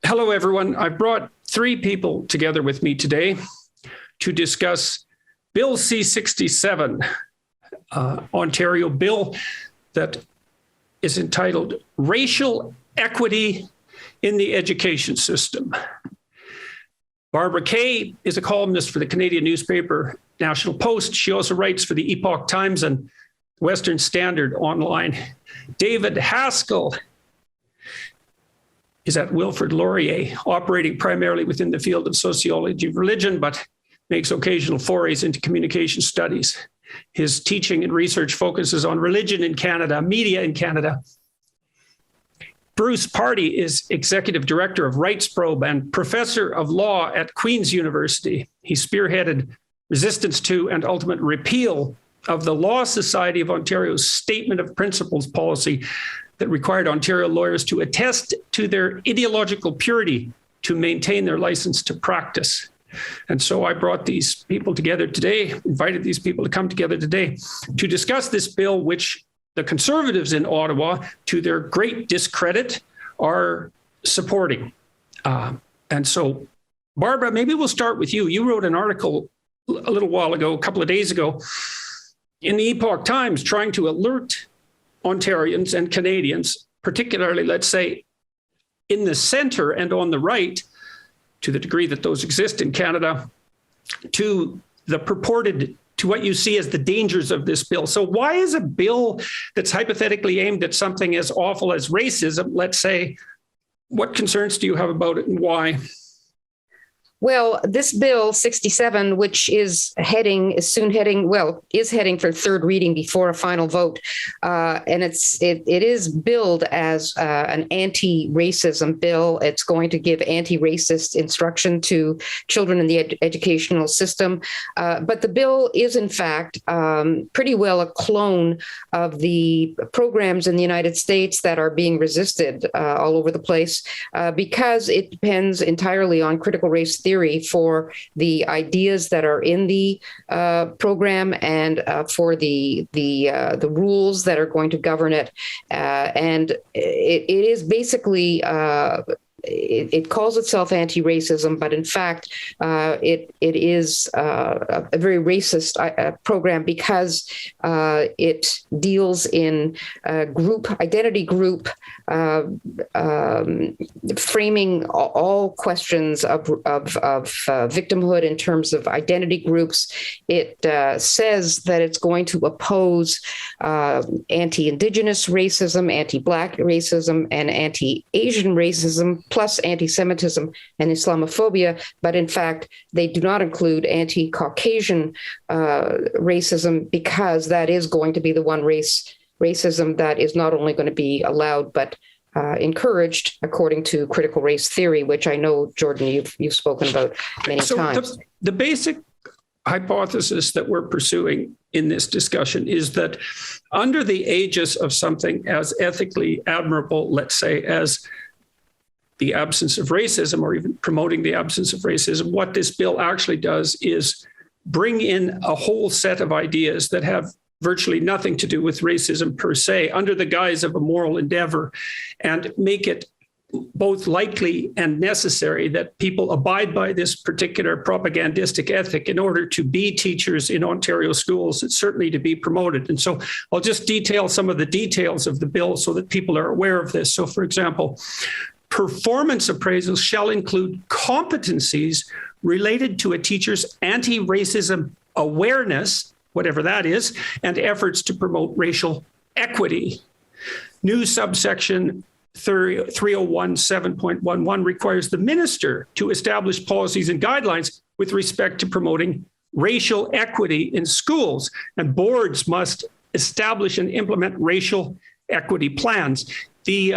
Hello, everyone. I've brought three people together with me today to discuss Bill C-67, Ontario bill that is entitled Racial Equity in the Education System. Barbara Kay is a columnist for the Canadian newspaper National Post. She also writes for the Epoch Times and Western Standard online. David Haskell is at Wilfrid Laurier, operating primarily within the field of sociology of religion, but makes occasional forays into communication studies. His teaching and research focuses on religion in Canada, media in Canada. Bruce Pardy is executive director of Rights Probe and professor of law at Queen's University. He spearheaded resistance to and ultimate repeal of the Law Society of Ontario's Statement of Principles policy that required Ontario lawyers to attest to their ideological purity to maintain their license to practice. And so I brought these people together today, invited these people to come together today to discuss this bill, which the Conservatives in Ottawa, to their great discredit, are supporting. And so, Barbara, maybe we'll start with you. You wrote an article a little while ago, a couple of days ago, in the Epoch Times, trying to alert Ontarians and Canadians, particularly, let's say, in the centre and on the right, to the degree that those exist in Canada, to what you see as the dangers of this bill. So why is a bill that's hypothetically aimed at something as awful as racism, let's say, what concerns do you have about it and why? Well, this bill 67, which is heading for third reading before a final vote, and it is billed as an anti-racism bill. It's going to give anti-racist instruction to children in the educational system. But the bill is, in fact, pretty well a clone of the programs in the United States that are being resisted all over the place because it depends entirely on critical race theory for the ideas that are in the program and for the rules that are going to govern it. And it is basically it calls itself anti-racism, but in fact, it is a very racist program because it deals in identity group, framing all questions of victimhood in terms of identity groups. It says that it's going to oppose anti-Indigenous racism, anti-Black racism, and anti-Asian racism, plus anti-Semitism and Islamophobia, but in fact, they do not include anti-Caucasian racism because that is going to be the one racism that is not only going to be allowed, but encouraged according to critical race theory, which I know, Jordan, you've spoken about many times. The basic hypothesis that we're pursuing in this discussion is that under the aegis of something as ethically admirable, let's say, as the absence of racism, or even promoting the absence of racism, what this bill actually does is bring in a whole set of ideas that have virtually nothing to do with racism per se, under the guise of a moral endeavor, and make it both likely and necessary that people abide by this particular propagandistic ethic in order to be teachers in Ontario schools, and certainly to be promoted. And so I'll just detail some of the details of the bill so that people are aware of this. So, for example, performance appraisals shall include competencies related to a teacher's anti-racism awareness, whatever that is, and efforts to promote racial equity. New subsection 301.7.11 requires the minister to establish policies and guidelines with respect to promoting racial equity in schools, and boards must establish and implement racial equity plans. The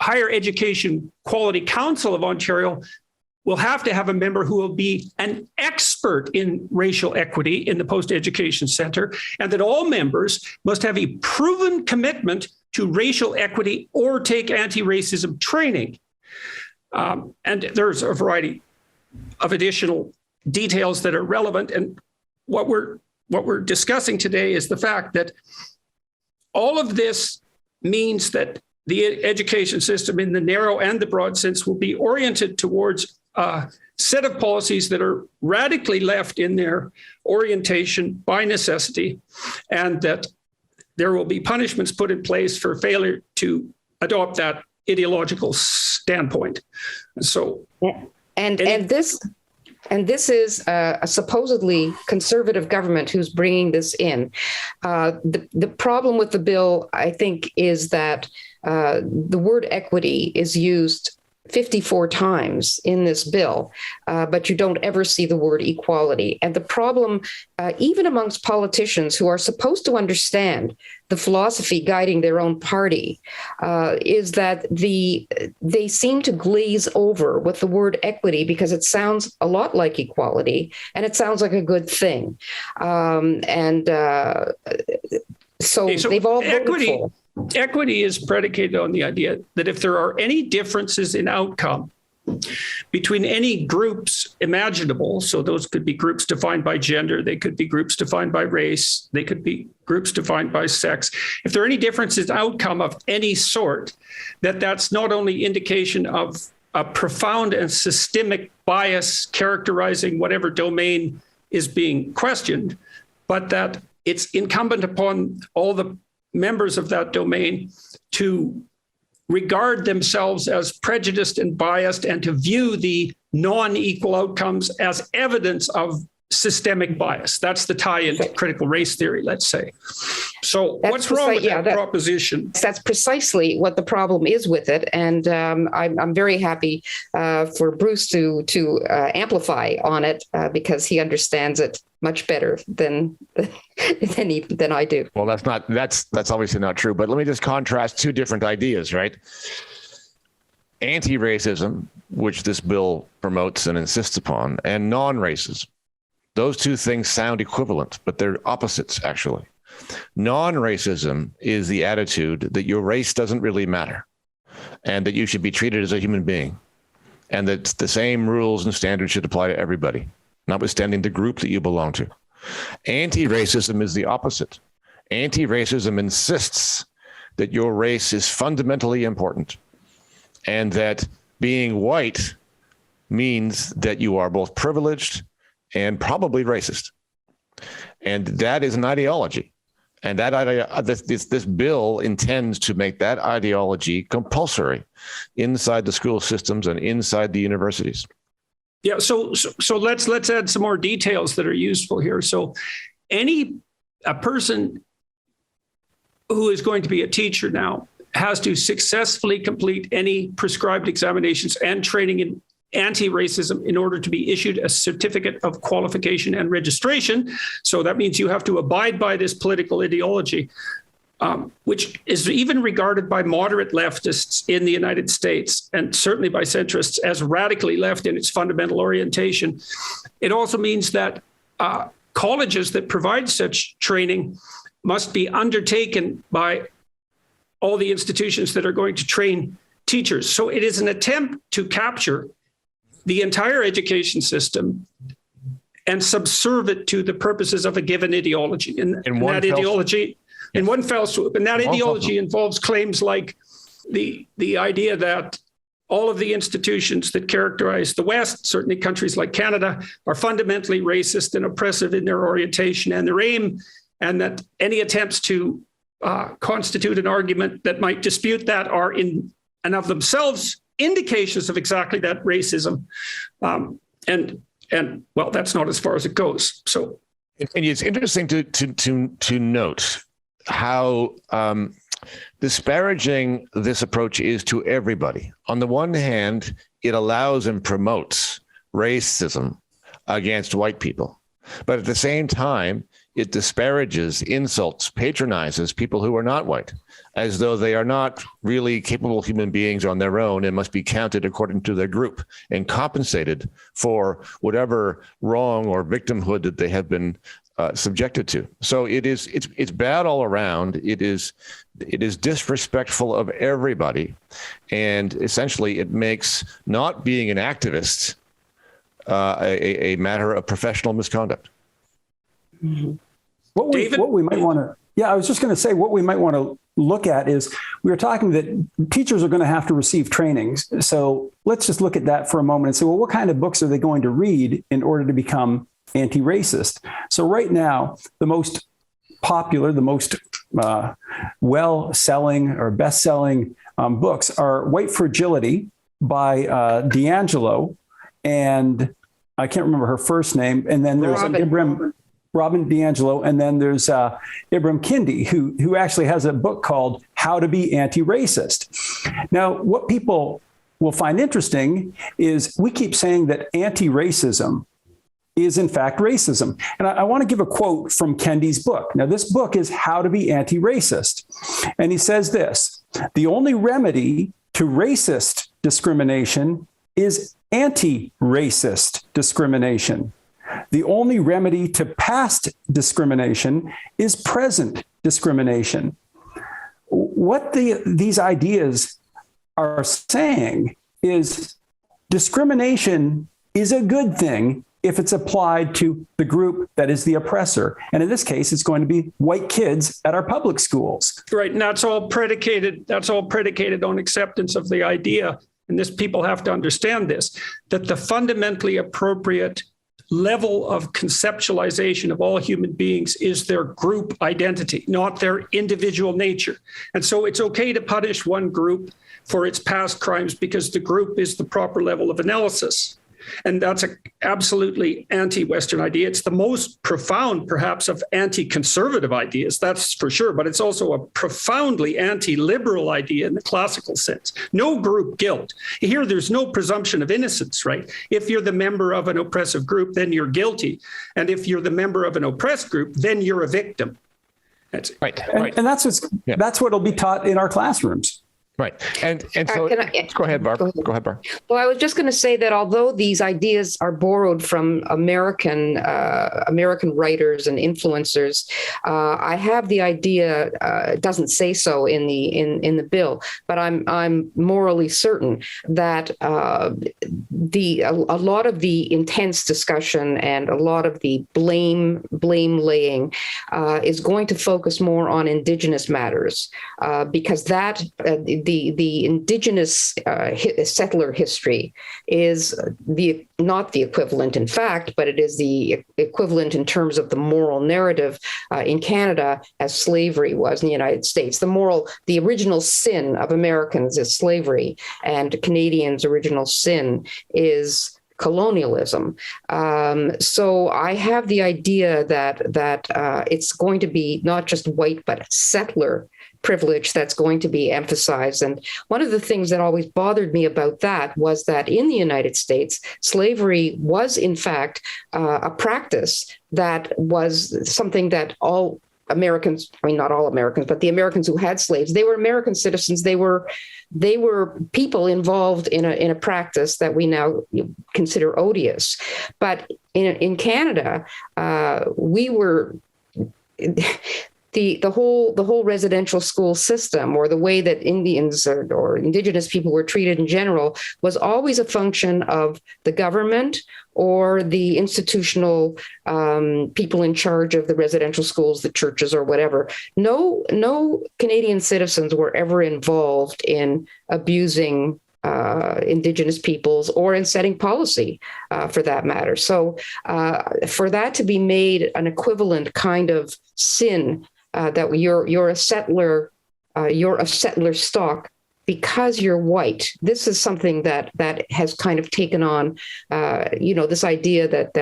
Higher Education Quality Council of Ontario will have to have a member who will be an expert in racial equity in the post-education center, and that all members must have a proven commitment to racial equity or take anti-racism training. And there's a variety of additional details that are relevant. And what we're discussing today is the fact that all of this means that the education system in the narrow and the broad sense will be oriented towards a set of policies that are radically left in their orientation by necessity, and that there will be punishments put in place for failure to adopt that ideological standpoint. So, and this is a supposedly conservative government who's bringing this in. The problem with the bill, I think, is that the word equity is used 54 times in this bill, but you don't ever see the word equality. And the problem, even amongst politicians who are supposed to understand the philosophy guiding their own party, is that they seem to glaze over with the word equity because it sounds a lot like equality and it sounds like a good thing. So they've all voted for. Equity is predicated on the idea that if there are any differences in outcome between any groups imaginable, so those could be groups defined by gender, they could be groups defined by race, they could be groups defined by sex. If there are any differences in outcome of any sort, that's not only indication of a profound and systemic bias characterizing whatever domain is being questioned, but that it's incumbent upon all the members of that domain to regard themselves as prejudiced and biased and to view the non-equal outcomes as evidence of systemic bias. That's the tie into critical race theory, let's say. So what's wrong with that proposition? That's precisely what the problem is with it. And I'm very happy for Bruce to amplify on it because he understands it much better than I do. Well, that's obviously not true. But let me just contrast two different ideas, right? Anti-racism, which this bill promotes and insists upon, and non-racism. Those two things sound equivalent, but they're opposites, actually. Non-racism is the attitude that your race doesn't really matter and that you should be treated as a human being and that the same rules and standards should apply to everybody, notwithstanding the group that you belong to. Anti-racism is the opposite. Anti-racism insists that your race is fundamentally important and that being white means that you are both privileged and probably racist. And that is an ideology. And this bill intends to make that ideology compulsory inside the school systems and inside the universities. Yeah, so let's add some more details that are useful here. So a person who is going to be a teacher now has to successfully complete any prescribed examinations and training in anti-racism in order to be issued a certificate of qualification and registration. So that means you have to abide by this political ideology, which is even regarded by moderate leftists in the United States and certainly by centrists as radically left in its fundamental orientation. It also means that colleges that provide such training must be undertaken by all the institutions that are going to train teachers. So it is an attempt to capture the entire education system and subserve it to the purposes of a given ideology. In that ideology, in one fell swoop. And that ideology involves claims like the idea that all of the institutions that characterize the West, certainly countries like Canada, are fundamentally racist and oppressive in their orientation and their aim, and that any attempts to constitute an argument that might dispute that are in and of themselves indications of exactly that racism. And well, that's not as far as it goes. So, and it's interesting to note how disparaging this approach is to everybody. On the one hand, it allows and promotes racism against white people. But at the same time, it disparages, insults, patronizes people who are not white, as though they are not really capable human beings on their own and must be counted according to their group and compensated for whatever wrong or victimhood that they have been subjected to. So it's bad all around. It is disrespectful of everybody, and essentially it makes not being an activist a matter of professional misconduct. Mm-hmm. What we might want to, I was just going to say, what we might want to look at is we were talking that teachers are going to have to receive trainings. So let's just look at that for a moment and say, well, what kind of books are they going to read in order to become anti-racist? So right now, the most popular, the most well-selling or best-selling books are White Fragility by D'Angelo, and I can't remember her first name. And then there's Robin D'Angelo, and then there's Ibram Kendi, who actually has a book called How to Be Anti-Racist. Now, what people will find interesting is we keep saying that anti-racism is in fact racism. And I want to give a quote from Kendi's book. Now, this book is How to Be Anti-Racist. And he says this: the only remedy to racist discrimination is anti-racist discrimination. The only remedy to past discrimination is present discrimination. What these ideas are saying is discrimination is a good thing if it's applied to the group that is the oppressor. And in this case, it's going to be white kids at our public schools. Right. And that's all predicated on acceptance of the idea. And people have to understand this, that the fundamentally appropriate level of conceptualization of all human beings is their group identity, not their individual nature. And so it's okay to punish one group for its past crimes because the group is the proper level of analysis. And that's an absolutely anti-Western idea. It's the most profound, perhaps, of anti-conservative ideas, that's for sure. But it's also a profoundly anti-liberal idea in the classical sense. No group guilt. Here, there's no presumption of innocence, right? If you're the member of an oppressive group, then you're guilty. And if you're the member of an oppressed group, then you're a victim. That's right. And that's what'll be taught in our classrooms. Right. And so go ahead, Barb. Go ahead, Barb. Well, I was just going to say that although these ideas are borrowed from American writers and influencers, I have the idea. It doesn't say so in the bill, but I'm morally certain that a lot of the intense discussion and a lot of the blame laying is going to focus more on Indigenous matters because that the Indigenous settler history is not the equivalent in fact, but it is the equivalent in terms of the moral narrative in Canada as slavery was in the United States. The original sin of Americans is slavery, and Canadians' original sin is colonialism. So I have the idea that it's going to be not just white, but settler privilege that's going to be emphasized. And one of the things that always bothered me about that was that in the United States, slavery was in fact a practice that was something that all Americans, I mean, not all Americans, but the Americans who had slaves, they were American citizens. They were people involved in a practice that we now consider odious. But in Canada, we were the whole residential school system, or the way that Indians or Indigenous people were treated in general, was always a function of the government or the institutional people in charge of the residential schools, the churches or whatever. No Canadian citizens were ever involved in abusing Indigenous peoples or in setting policy for that matter. So for that to be made an equivalent kind of sin, that you're a settler stock because you're white. This is something that has kind of taken on, this idea that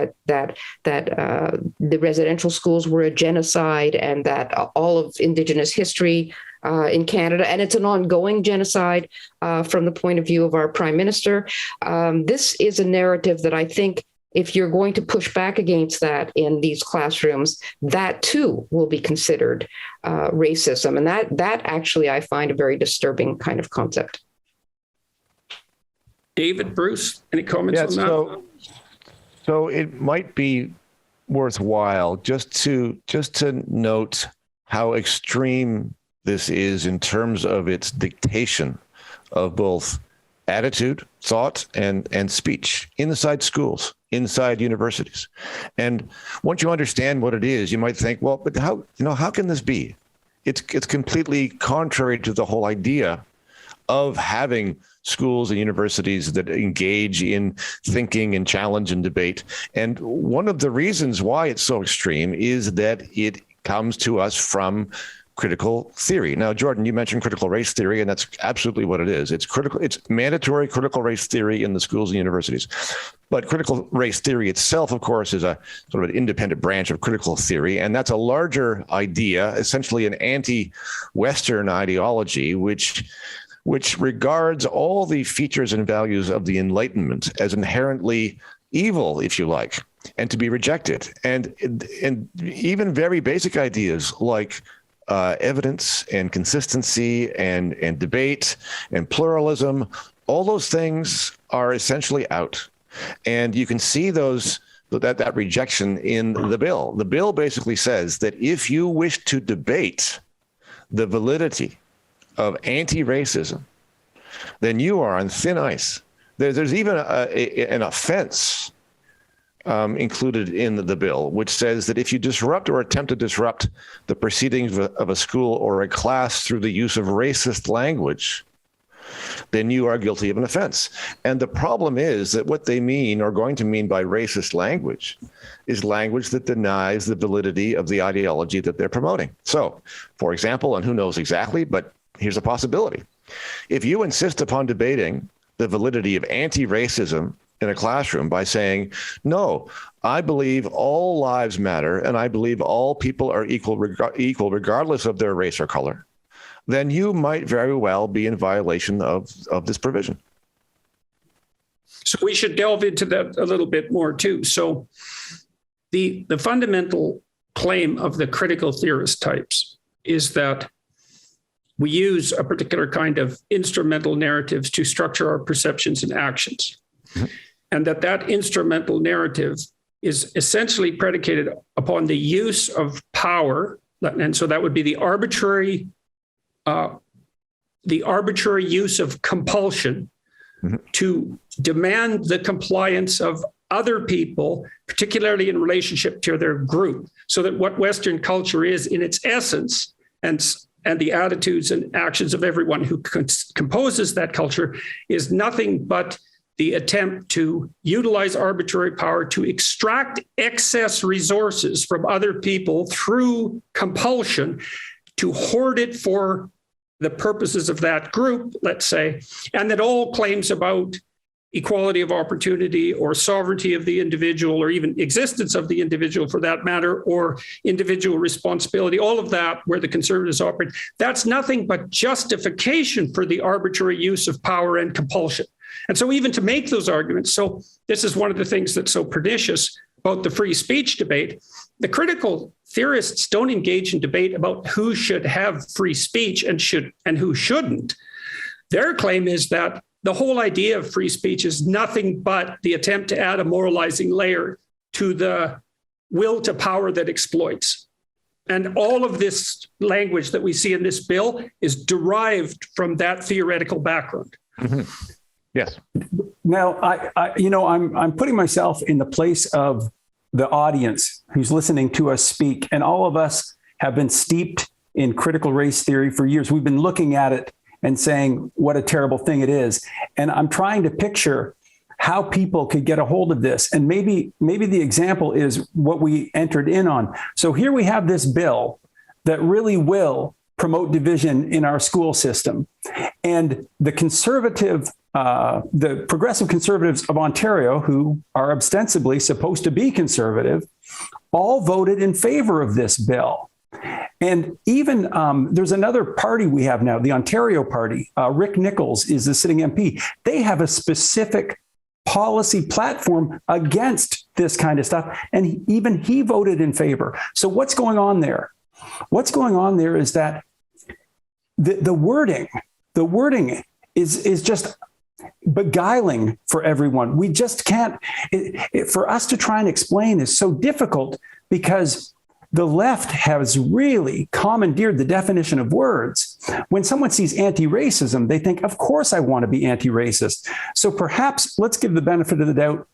the residential schools were a genocide, and that all of Indigenous history in Canada, and it's an ongoing genocide from the point of view of our Prime Minister. This is a narrative that I think, if you're going to push back against that in these classrooms, that too will be considered racism. And that actually I find a very disturbing kind of concept. David, Bruce, any comments on that? So it might be worthwhile just to note how extreme this is in terms of its dictation of both attitude, thought, and speech inside schools, inside universities. And once you understand what it is, you might think, well, but how can this be? It's completely contrary to the whole idea of having schools and universities that engage in thinking and challenge and debate. And one of the reasons why it's so extreme is that it comes to us from critical theory. Now, Jordan, you mentioned critical race theory, and that's absolutely what it is. It's mandatory critical race theory in the schools and universities. But critical race theory itself, of course, is a sort of an independent branch of critical theory. And that's a larger idea, essentially an anti-Western ideology, which regards all the features and values of the Enlightenment as inherently evil, if you like, and to be rejected. And even very basic ideas like evidence and consistency and debate and pluralism, all those things are essentially out. And you can see that rejection in the bill. The bill basically says that if you wish to debate the validity of anti-racism, then you are on thin ice. There's even an offense included in the bill, which says that if you disrupt or attempt to disrupt the proceedings of a school or a class through the use of racist language, then you are guilty of an offense. And the problem is that what they mean or going to mean by racist language is language that denies the validity of the ideology that they're promoting. So, for example, and who knows exactly, but here's a possibility. If you insist upon debating the validity of anti-racism in a classroom by saying, no, I believe all lives matter and I believe all people are equal regardless of their race or color, then you might very well be in violation of this provision. So we should delve into that a little bit more too. So the fundamental claim of the critical theorist types is that we use a particular kind of instrumental narratives to structure our perceptions and actions. Mm-hmm. And that instrumental narrative is essentially predicated upon the use of power. And so that would be the arbitrary use of compulsion mm-hmm. to demand the compliance of other people, particularly in relationship to their group. So that what Western culture is in its essence and the attitudes and actions of everyone who composes that culture is nothing but the attempt to utilize arbitrary power to extract excess resources from other people through compulsion, to hoard it for the purposes of that group, let's say, and that all claims about equality of opportunity or sovereignty of the individual, or even existence of the individual for that matter, or individual responsibility, all of that where the conservatives operate, that's nothing but justification for the arbitrary use of power and compulsion. And so even to make those arguments, so this is one of the things that's so pernicious about the free speech debate. The critical theorists don't engage in debate about who should have free speech and who shouldn't. Their claim is that the whole idea of free speech is nothing but the attempt to add a moralizing layer to the will to power that exploits. And all of this language that we see in this bill is derived from that theoretical background. Mm-hmm. Yes. Now, I'm putting myself in the place of the audience who's listening to us speak, and all of us have been steeped in critical race theory for years. We've been looking at it and saying what a terrible thing it is. And I'm trying to picture how people could get a hold of this. And maybe the example is what we entered in on. So here we have this bill that really will promote division in our school system. And the progressive conservatives of Ontario, who are ostensibly supposed to be conservative, all voted in favor of this bill. And even there's another party we have now, the Ontario Party. Rick Nichols is the sitting MP. They have a specific policy platform against this kind of stuff. And even he voted in favor. So what's going on there? What's going on there is that the wording is just beguiling for everyone. We just can't, for us to try and explain is so difficult because the left has really commandeered the definition of words. When someone sees anti-racism, they think, of course I want to be anti-racist. So perhaps let's give the benefit of the doubt.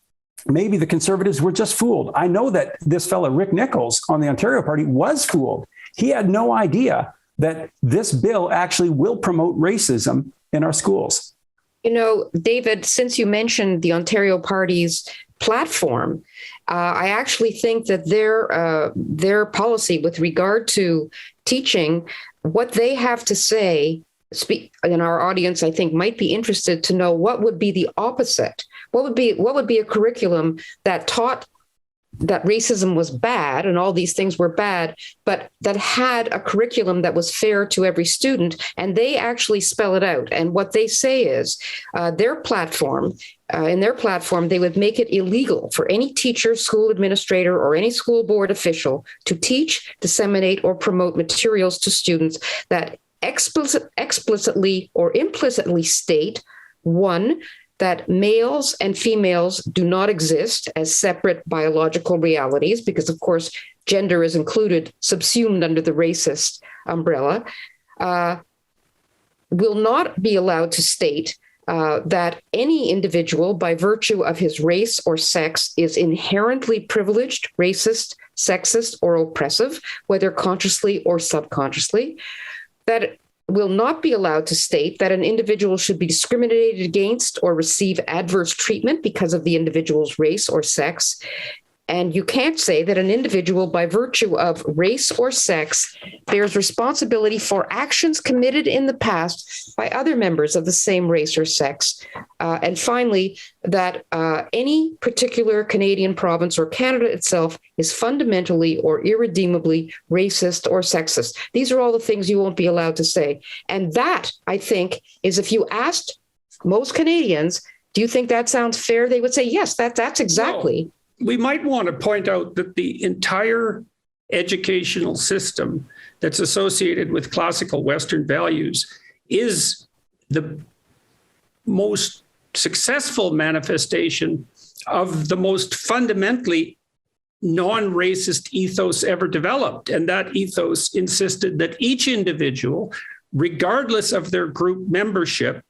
Maybe the conservatives were just fooled. I know that this fellow, Rick Nichols on the Ontario Party, was fooled. He had no idea that this bill actually will promote racism in our schools. You know, David, since you mentioned the Ontario Party's platform, I actually think that their policy with regard to teaching, what they have to say, and our audience, I think, might be interested to know what would be the opposite. What would be a curriculum that taught that racism was bad and all these things were bad, but that had a curriculum that was fair to every student, and they actually spell it out. And what they say is in their platform, they would make it illegal for any teacher, school administrator, or any school board official to teach, disseminate, or promote materials to students that explicitly or implicitly state, one, that males and females do not exist as separate biological realities, because, of course, gender is included, subsumed under the racist umbrella, will not be allowed to state that any individual, by virtue of his race or sex, is inherently privileged, racist, sexist, or oppressive, whether consciously or subconsciously, that will not be allowed to state that an individual should be discriminated against or receive adverse treatment because of the individual's race or sex. And you can't say that an individual, by virtue of race or sex, bears responsibility for actions committed in the past by other members of the same race or sex. And finally, that any particular Canadian province or Canada itself is fundamentally or irredeemably racist or sexist. These are all the things you won't be allowed to say. And that, I think, is, if you asked most Canadians, do you think that sounds fair? They would say, yes, that's exactly. No. We might want to point out that the entire educational system that's associated with classical Western values is the most successful manifestation of the most fundamentally non-racist ethos ever developed. And that ethos insisted that each individual, regardless of their group membership,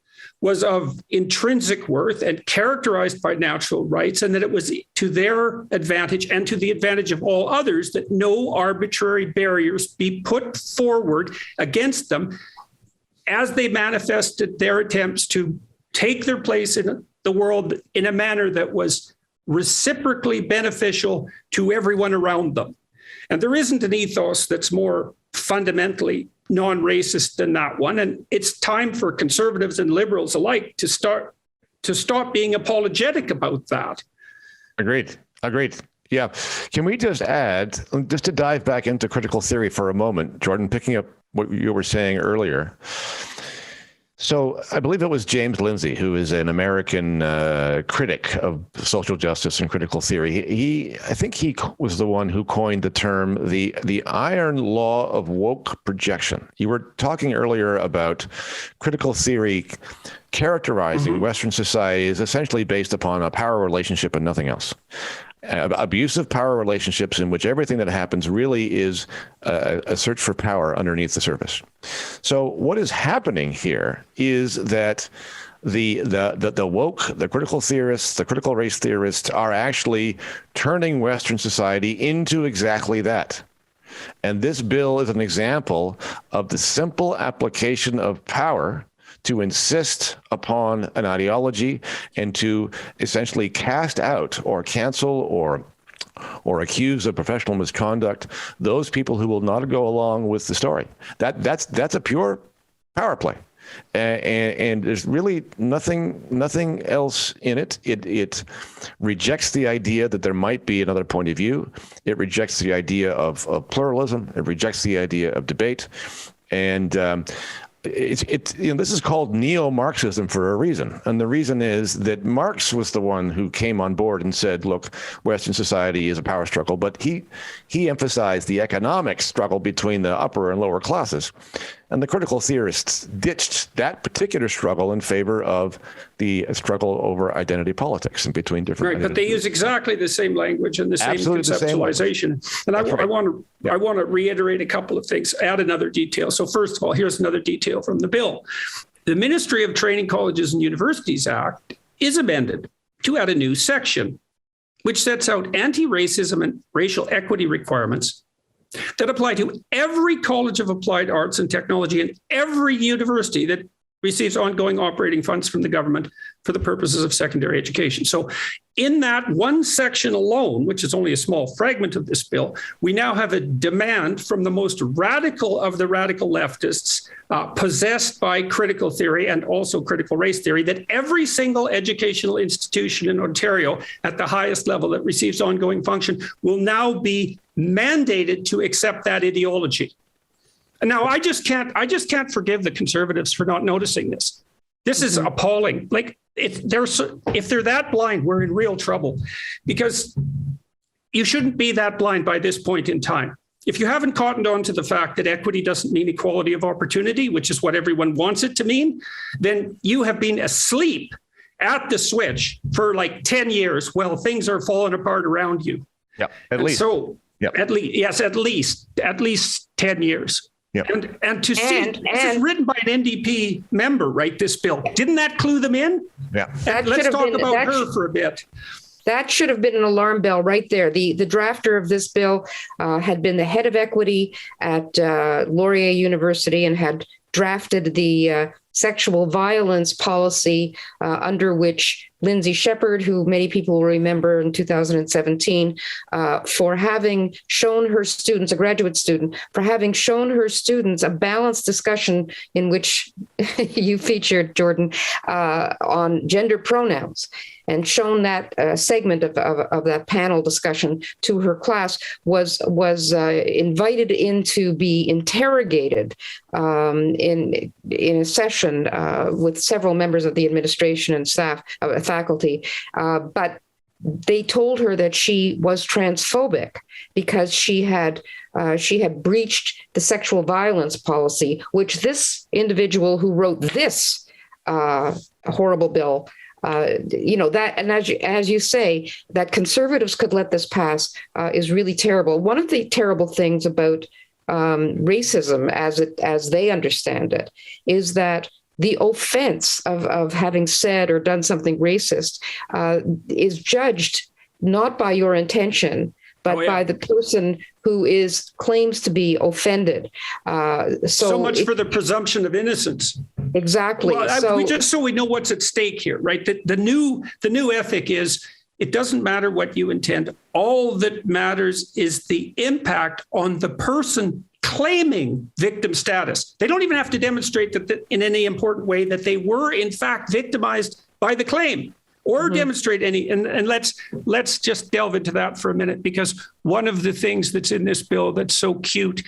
was of intrinsic worth and characterized by natural rights, and that it was to their advantage and to the advantage of all others that no arbitrary barriers be put forward against them as they manifested their attempts to take their place in the world in a manner that was reciprocally beneficial to everyone around them. And there isn't an ethos that's more fundamentally non-racist than that one. And it's time for conservatives and liberals alike to stop being apologetic about that. Agreed. Yeah. Can we just add, just to dive back into critical theory for a moment, Jordan, picking up what you were saying earlier. So I believe it was James Lindsay, who is an American critic of social justice and critical theory. I think he was the one who coined the term the iron law of woke projection. You were talking earlier about critical theory characterizing Western society is essentially based upon a power relationship and nothing else. Abusive power relationships in which everything that happens really is a search for power underneath the surface. So what is happening here is that the woke, the critical theorists, the critical race theorists are actually turning Western society into exactly that. And this bill is an example of the simple application of power to insist upon an ideology and to essentially cast out or cancel or accuse of professional misconduct those people who will not go along with the story. That's a pure power play. And there's really nothing else in it. It rejects the idea that there might be another point of view. It rejects the idea of pluralism. It rejects the idea of debate. And this is called neo-Marxism for a reason. And the reason is that Marx was the one who came on board and said, look, Western society is a power struggle. But he emphasized the economic struggle between the upper and lower classes. And the critical theorists ditched that particular struggle in favor of the struggle over identity politics and between different. Right, but they use exactly the same language and the same conceptualization. And I want to reiterate a couple of things, add another detail. So first of all, here's another detail from the bill. The Ministry of Training Colleges and Universities Act is amended to add a new section, which sets out anti-racism and racial equity requirements that apply to every College of Applied Arts and Technology and every university that receives ongoing operating funds from the government for the purposes of secondary education. So in that one section alone, which is only a small fragment of this bill, we now have a demand from the most radical of the radical leftists, possessed by critical theory and also critical race theory, that every single educational institution in Ontario at the highest level that receives ongoing function will now be mandated to accept that ideology. Now, I just can't forgive the Conservatives for not noticing this. This is appalling. Like, if they're that blind, we're in real trouble, because you shouldn't be that blind by this point in time. If you haven't cottoned on to the fact that equity doesn't mean equality of opportunity, which is what everyone wants it to mean, then you have been asleep at the switch for like 10 years while things are falling apart around you. Yeah, at least. So, at least 10 years. Yep. And to see, this is written by an NDP member, right, this bill. Didn't that clue them in? Yeah. Let's talk about her for a bit. That should have been an alarm bell right there. The drafter of this bill had been the head of equity at Laurier University and had drafted the sexual violence policy under which Lindsay Shepherd, who many people will remember in 2017, for having shown her students, a graduate student, for having shown her students a balanced discussion in which you featured, Jordan, on gender pronouns, and shown that segment of that panel discussion to her class, was invited in to be interrogated in a session with several members of the administration and staff, faculty, but they told her that she was transphobic because she had breached the sexual violence policy, which this individual who wrote this horrible bill, that, and as you say, that Conservatives could let this pass is really terrible. One of the terrible things about racism, as they understand it, is that the offense of having said or done something racist is judged not by your intention, but by the person who claims to be offended. So much for the presumption of innocence. Exactly. Well, just so we know what's at stake here, right? The new ethic is, it doesn't matter what you intend. All that matters is the impact on the person claiming victim status. They don't even have to demonstrate that in any important way that they were in fact victimized by the claim, or demonstrate any. And let's just delve into that for a minute, because one of the things that's in this bill that's so cute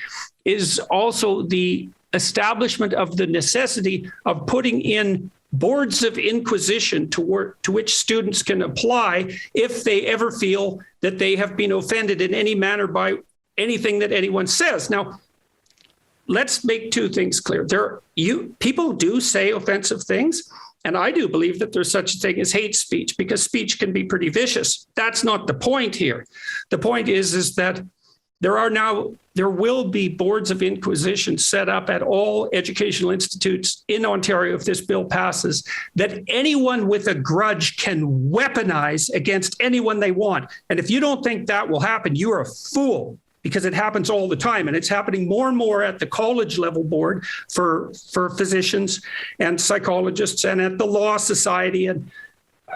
is also the establishment of the necessity of putting in boards of inquisition to which students can apply if they ever feel that they have been offended in any manner by anything that anyone says. Now, let's make two things clear. People do say offensive things, and I do believe that there's such a thing as hate speech, because speech can be pretty vicious. That's not the point here. The point is that there will be boards of inquisition set up at all educational institutes in Ontario if this bill passes, that anyone with a grudge can weaponize against anyone they want. And if you don't think that will happen, you're a fool, because it happens all the time. And it's happening more and more at the college level board for physicians and psychologists, and at the Law Society. And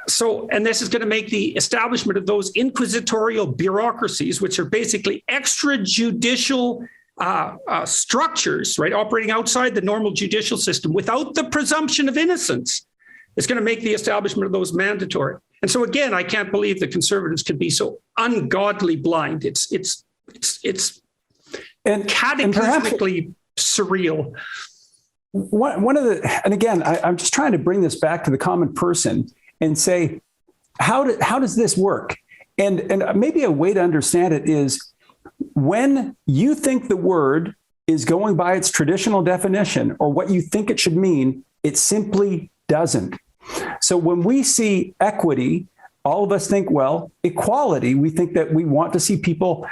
this is going to make the establishment of those inquisitorial bureaucracies, which are basically extrajudicial structures, right, operating outside the normal judicial system without the presumption of innocence, is going to make the establishment of those mandatory. And so again, I can't believe the Conservatives can be so ungodly blind. It's cataclysmically surreal. And again, I'm just trying to bring this back to the common person and say, how does this work? And maybe a way to understand it is, when you think the word is going by its traditional definition or what you think it should mean, it simply doesn't. So when we see equity, all of us think, well, equality, we think that we want to see people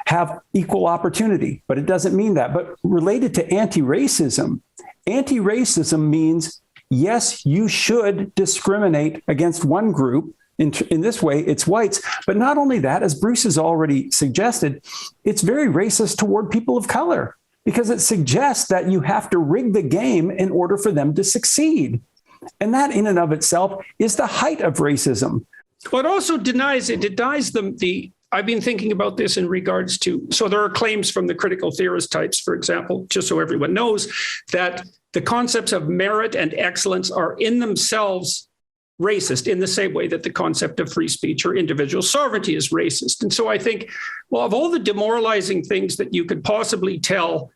have equal opportunity, but it doesn't mean that. But related to anti-racism means, yes, you should discriminate against one group In this way, it's whites. But not only that, as Bruce has already suggested, it's very racist toward people of color because it suggests that you have to rig the game in order for them to succeed. And that in and of itself is the height of racism. Well, it also denies them I've been thinking about this in regards to, so there are claims from the critical theorist types, for example, just so everyone knows, that the concepts of merit and excellence are in themselves racist in the same way that the concept of free speech or individual sovereignty is racist. And so I think, well, of all the demoralizing things that you could possibly tell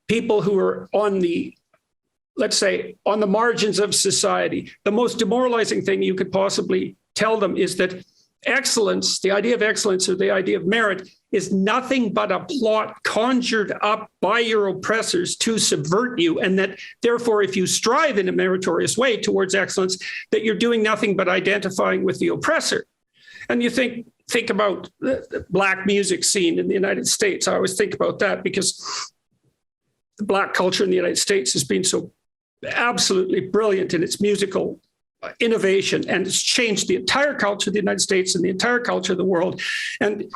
people who are on the, let's say, on the margins of society, the most demoralizing thing you could possibly tell them is that excellence, the idea of excellence or the idea of merit, is nothing but a plot conjured up by your oppressors to subvert you. And that therefore, if you strive in a meritorious way towards excellence, that you're doing nothing but identifying with the oppressor. And you think about the Black music scene in the United States. I always think about that because the Black culture in the United States has been so absolutely brilliant in its musical innovation, and it's changed the entire culture of the United States and the entire culture of the world. And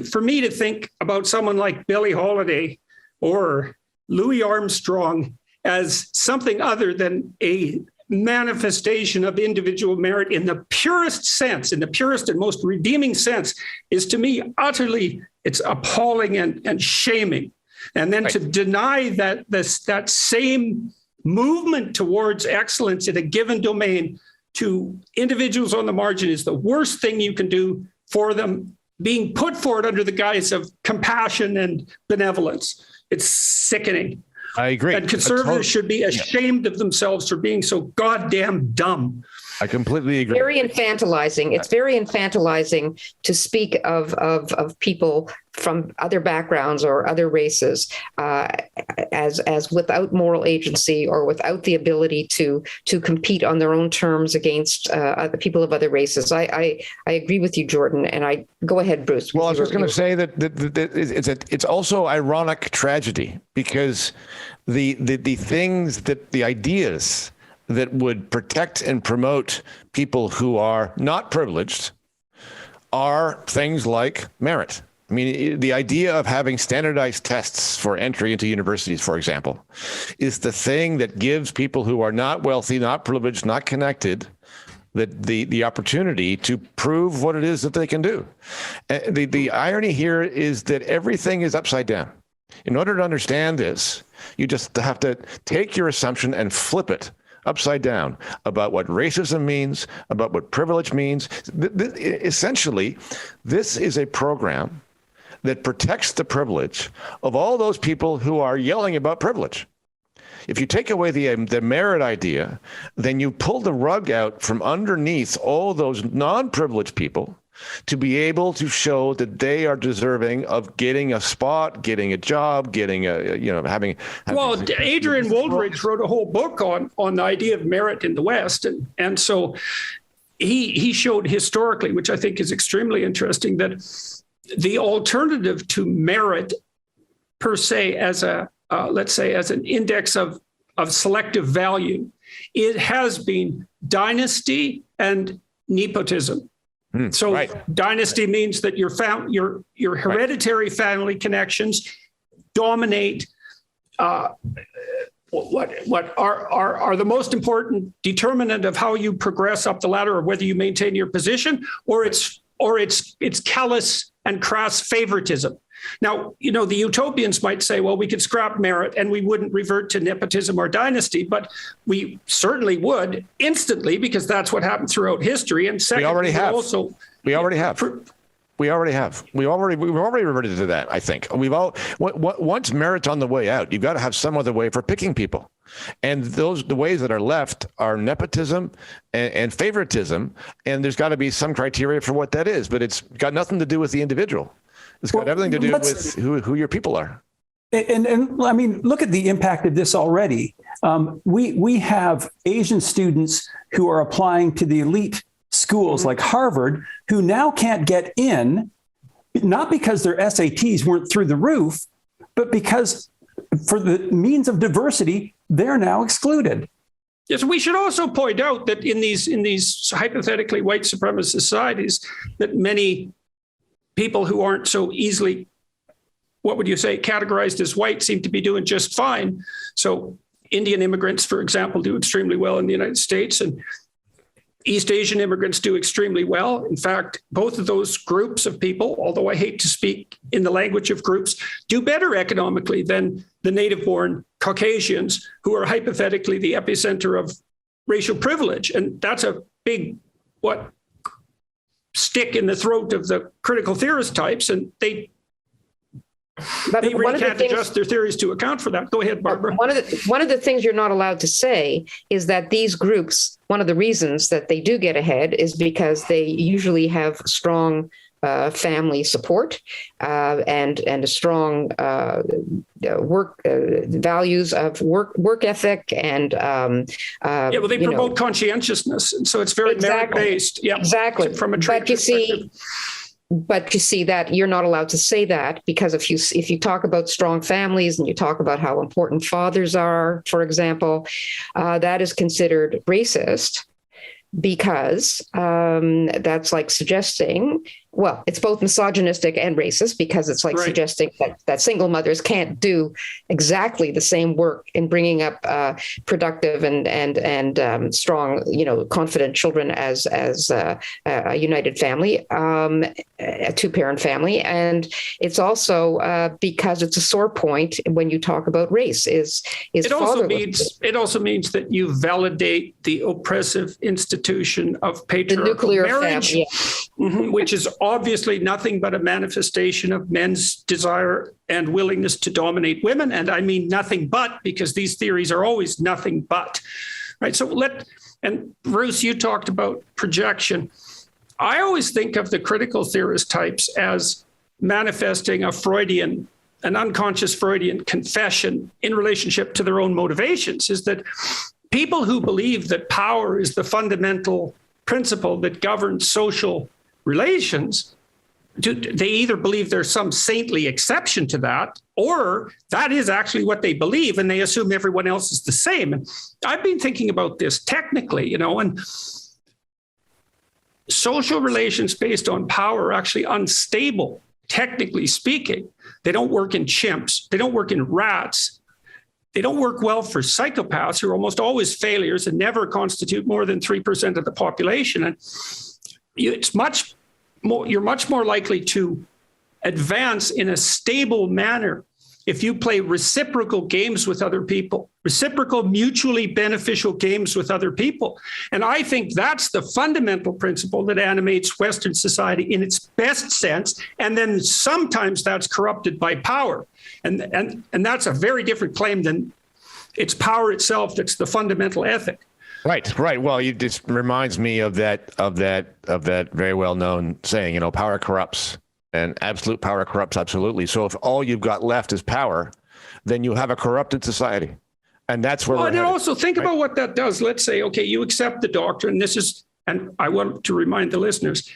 for me to think about someone like Billie Holiday or Louis Armstrong as something other than a manifestation of individual merit in the purest sense, in the purest and most redeeming sense, is to me utterly, it's appalling and shaming. And then to deny that that same movement towards excellence in a given domain to individuals on the margin is the worst thing you can do for them, being put forward under the guise of compassion and benevolence. It's sickening. I agree. And conservatives should be ashamed of themselves for being so goddamn dumb. I completely agree. Very infantilizing. It's very infantilizing to speak of people from other backgrounds or other races as without moral agency or without the ability to compete on their own terms against the people of other races. I agree with you, Jordan. And I go ahead, Bruce. Well, I was just going to say that it's also ironic tragedy because the things that the ideas that would protect and promote people who are not privileged are things like merit. I mean, the idea of having standardized tests for entry into universities, for example, is the thing that gives people who are not wealthy, not privileged, not connected, that the opportunity to prove what it is that they can do. The irony here is that everything is upside down. In order to understand this, you just have to take your assumption and flip it upside down about what racism means, about what privilege means. Essentially, this is a program that protects the privilege of all those people who are yelling about privilege. If you take away the merit idea, then you pull the rug out from underneath all those non-privileged people to be able to show that they are deserving of getting a spot, getting a job, getting having. Well, Adrian Wooldridge wrote a whole book on the idea of merit in the West, and so he showed historically, which I think is extremely interesting, that the alternative to merit per se as a let's say as an index of selective value, it has been dynasty and nepotism. So dynasty means that your hereditary family connections dominate what are the most important determinant of how you progress up the ladder, or whether you maintain your position, or it's callous and crass favoritism. Now, the utopians might say, well, we could scrap merit and we wouldn't revert to nepotism or dynasty, but we certainly would instantly, because that's what happened throughout history. And second, we already have. We've already reverted to that. I think once merit's on the way out, you've got to have some other way for picking people. And the ways that are left are nepotism and favoritism. And there's got to be some criteria for what that is, but it's got nothing to do with the individual. It's got everything to do with who your people are. And I mean, look at the impact of this already. We have Asian students who are applying to the elite schools like Harvard, who now can't get in, not because their SATs weren't through the roof, but because for the means of diversity, they're now excluded. Yes, we should also point out that in these hypothetically white supremacist societies, that many people who aren't so easily, what would you say, categorized as white seem to be doing just fine. So Indian immigrants, for example, do extremely well in the United States, and East Asian immigrants do extremely well. In fact, both of those groups of people, although I hate to speak in the language of groups, do better economically than the native-born Caucasians, who are hypothetically the epicenter of racial privilege. And that's a big, stick in the throat of the critical theorist types, and they really can't adjust their theories to account for that. Go ahead, Barbara. One of the things you're not allowed to say is that these groups, one of the reasons that they do get ahead is because they usually have strong family support and a strong work values of work ethic and they promote conscientiousness, and so it's very merit based. Yeah, exactly. From a trade perspective. But you see that you're not allowed to say that, because if you talk about strong families and you talk about how important fathers are, for example, that is considered racist, because that's like suggesting, well, it's both misogynistic and racist, because it's like suggesting that single mothers can't do exactly the same work in bringing up productive and strong, confident children as a united family, a two-parent family. And it's also because it's a sore point when you talk about race. It also means that you validate the oppressive institution of patriarchal the nuclear marriage, family, which is obviously nothing but a manifestation of men's desire and willingness to dominate women. And I mean nothing but, because these theories are always nothing but, right? And Bruce, you talked about projection. I always think of the critical theorist types as manifesting an unconscious Freudian confession in relationship to their own motivations, is that people who believe that power is the fundamental principle that governs social relations, they either believe there's some saintly exception to that, or that is actually what they believe, and they assume everyone else is the same. And I've been thinking about this technically, and social relations based on power are actually unstable, technically speaking. They don't work in chimps. They don't work in rats. They don't work well for psychopaths, who are almost always failures and never constitute more than 3% of the population. And you're much more likely to advance in a stable manner if you play reciprocal games with other people, reciprocal, mutually beneficial games with other people. And I think that's the fundamental principle that animates Western society in its best sense. And then sometimes that's corrupted by power. And that's a very different claim than it's power itself that's the fundamental ethic. Right. Well, it just reminds me of that very well-known saying, power corrupts, and absolute power corrupts absolutely. So if all you've got left is power, then you have a corrupted society. And that's where and also think about what that does. Let's say, okay, you accept the doctrine. And I want to remind the listeners,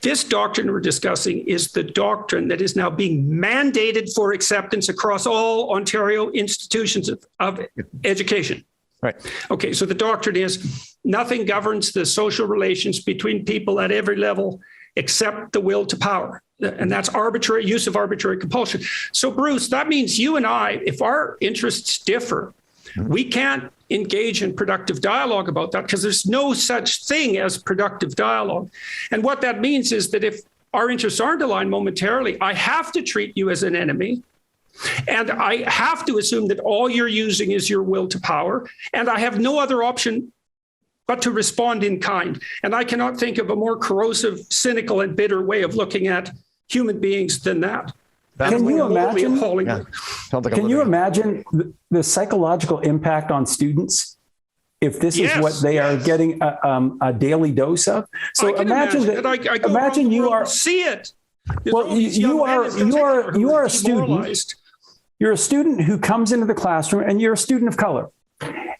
this doctrine we're discussing is the doctrine that is now being mandated for acceptance across all Ontario institutions of education. Right. Okay, so the doctrine is nothing governs the social relations between people at every level except the will to power. And that's use of arbitrary compulsion. So, Bruce, that means you and I, if our interests differ, we can't engage in productive dialogue about that, because there's no such thing as productive dialogue. And what that means is that if our interests aren't aligned momentarily, I have to treat you as an enemy. And I have to assume that all you're using is your will to power. And I have no other option but to respond in kind. And I cannot think of a more corrosive, cynical, and bitter way of looking at human beings than that. Can you imagine? Can you imagine the psychological impact on students if this is what they are getting a daily dose of? So imagine that. Imagine you are see it. Well, you are a student. You're a student who comes into the classroom, and you're a student of color.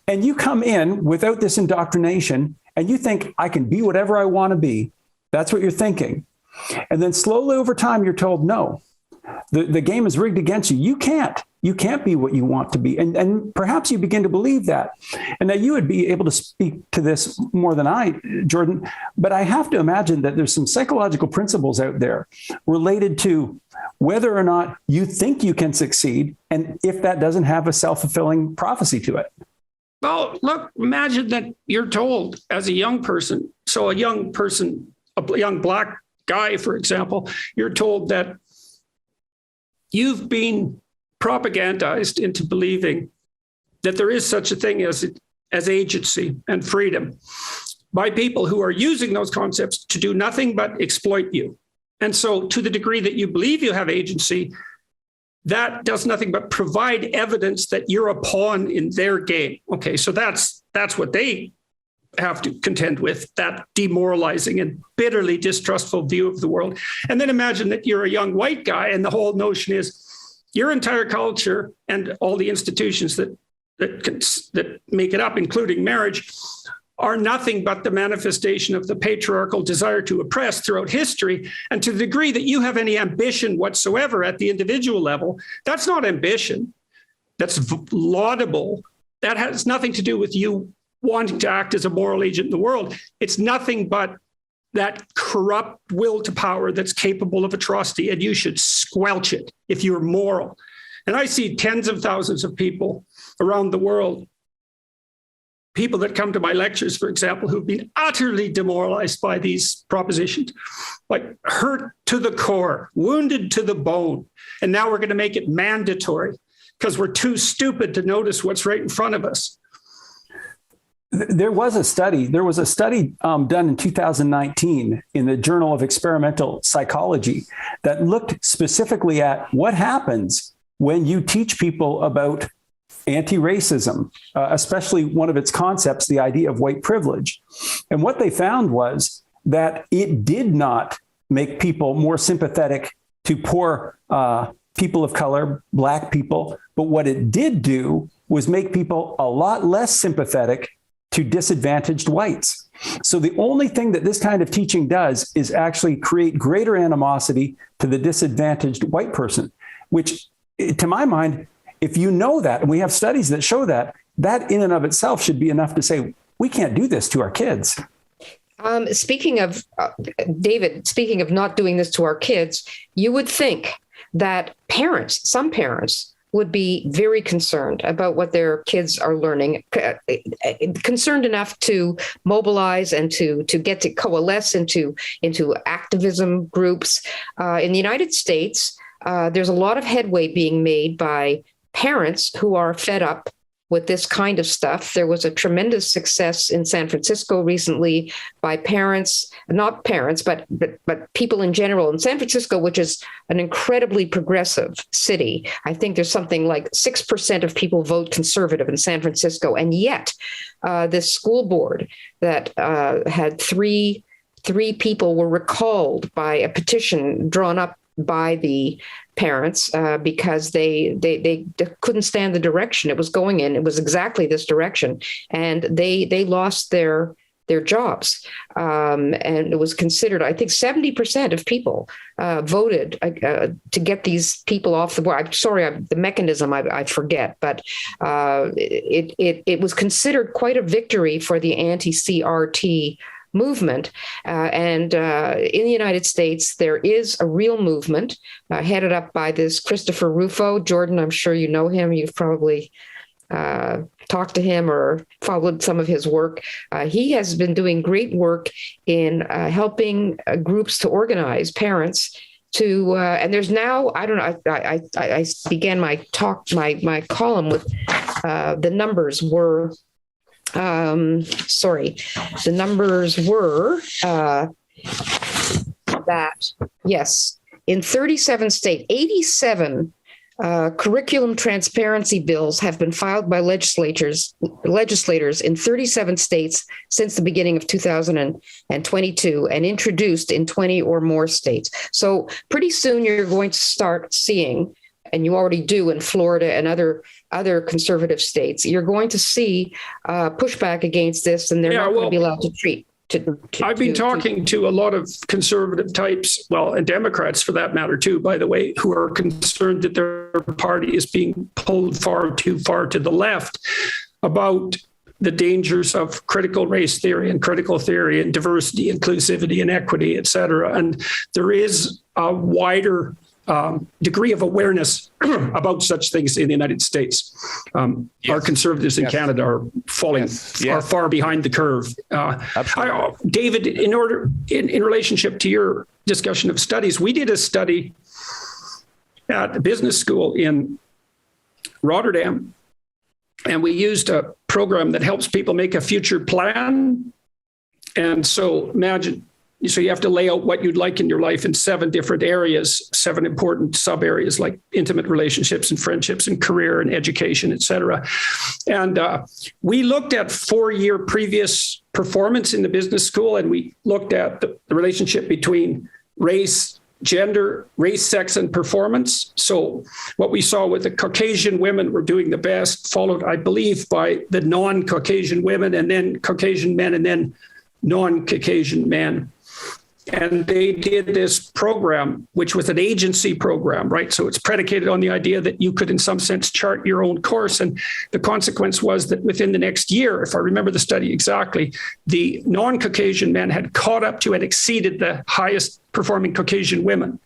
And you come in without this indoctrination, and you think, I can be whatever I want to be. That's what you're thinking. And then slowly over time, you're told, no, The game is rigged against you. You can't be what you want to be. And perhaps you begin to believe that. And now you would be able to speak to this more than I, Jordan, but I have to imagine that there's some psychological principles out there related to whether or not you think you can succeed, and if that doesn't have a self-fulfilling prophecy to it. Well, look, imagine that you're told as a young person, so a young person, a young Black guy, for example, you're told that you've been propagandized into believing that there is such a thing as agency and freedom by people who are using those concepts to do nothing but exploit you. And so to the degree that you believe you have agency, that does nothing but provide evidence that you're a pawn in their game. Okay, so that's what they have to contend with, that demoralizing and bitterly distrustful view of the world. And then imagine that you're a young white guy, and the whole notion is your entire culture and all the institutions that make it up, including marriage, are nothing but the manifestation of the patriarchal desire to oppress throughout history. And to the degree that you have any ambition whatsoever at the individual level, that's not ambition. That's laudable. That has nothing to do with you wanting to act as a moral agent in the world. It's nothing but that corrupt will to power that's capable of atrocity, and you should squelch it if you're moral. And I see tens of thousands of people around the world, people that come to my lectures, for example, who've been utterly demoralized by these propositions, like hurt to the core, wounded to the bone. And now we're going to make it mandatory because we're too stupid to notice what's right in front of us. There was a study done in 2019 in the Journal of Experimental Psychology that looked specifically at what happens when you teach people about anti-racism, especially one of its concepts, the idea of white privilege. And what they found was that it did not make people more sympathetic to poor people of color, Black people, but what it did do was make people a lot less sympathetic to disadvantaged whites. So the only thing that this kind of teaching does is actually create greater animosity to the disadvantaged white person, which, to my mind, if you know that, and we have studies that show that, that in and of itself should be enough to say, we can't do this to our kids. Speaking of, David, speaking of not doing this to our kids, you would think that some parents would be very concerned about what their kids are learning, concerned enough to mobilize and to get to coalesce into activism groups. In the United States, there's a lot of headway being made by parents who are fed up with this kind of stuff. There was a tremendous success in San Francisco recently by parents, not parents, but people in general in San Francisco, which is an incredibly progressive city. I think there's something like 6% of people vote conservative in San Francisco. And yet this school board that had three people were recalled by a petition drawn up by the parents because they couldn't stand the direction it was going in. It was exactly this direction, and they lost their jobs. And it was considered, I think 70% of people voted to get these people off the board. I'm sorry, the mechanism I forget, but it was considered quite a victory for the anti-CRT movement. And in the United States, there is a real movement headed up by this Christopher Rufo. Jordan, I'm sure you know him. You've probably talked to him or followed some of his work. He has been doing great work in helping groups to organize parents to, and there's now, I don't know, I began my column with the numbers were, the numbers were that, yes, in 37 states, 87 curriculum transparency bills have been filed by legislators in 37 states since the beginning of 2022 and introduced in 20 or more states. So pretty soon you're going to start seeing, and you already do in Florida and other conservative states, you're going to see pushback against this, and they're not going to be allowed to treat. I've been talking to a lot of conservative types, well, and Democrats for that matter too, by the way, who are concerned that their party is being pulled far too far to the left about the dangers of critical race theory and critical theory and diversity, inclusivity, and equity, et cetera. And there is a wider degree of awareness about such things in the United States. Our conservatives in Canada are falling are far behind the curve. David, in relationship to your discussion of studies, we did a study at the business school in Rotterdam, and we used a program that helps people make a future plan. And so imagine, so you have to lay out what you'd like in your life in 7 different areas, 7 important sub areas like intimate relationships and friendships and career and education, et cetera. And we looked at 4-year previous performance in the business school, and we looked at the relationship between race, gender, race, sex, and performance. So what we saw with the Caucasian women were doing the best, followed, I believe, by the non-Caucasian women, and then Caucasian men, and then non-Caucasian men. And they did this program, which was an agency program, right? So it's predicated on the idea that you could, in some sense, chart your own course. And the consequence was that within the next year, if I remember the study exactly, the non-Caucasian men had caught up to and exceeded the highest performing Caucasian women.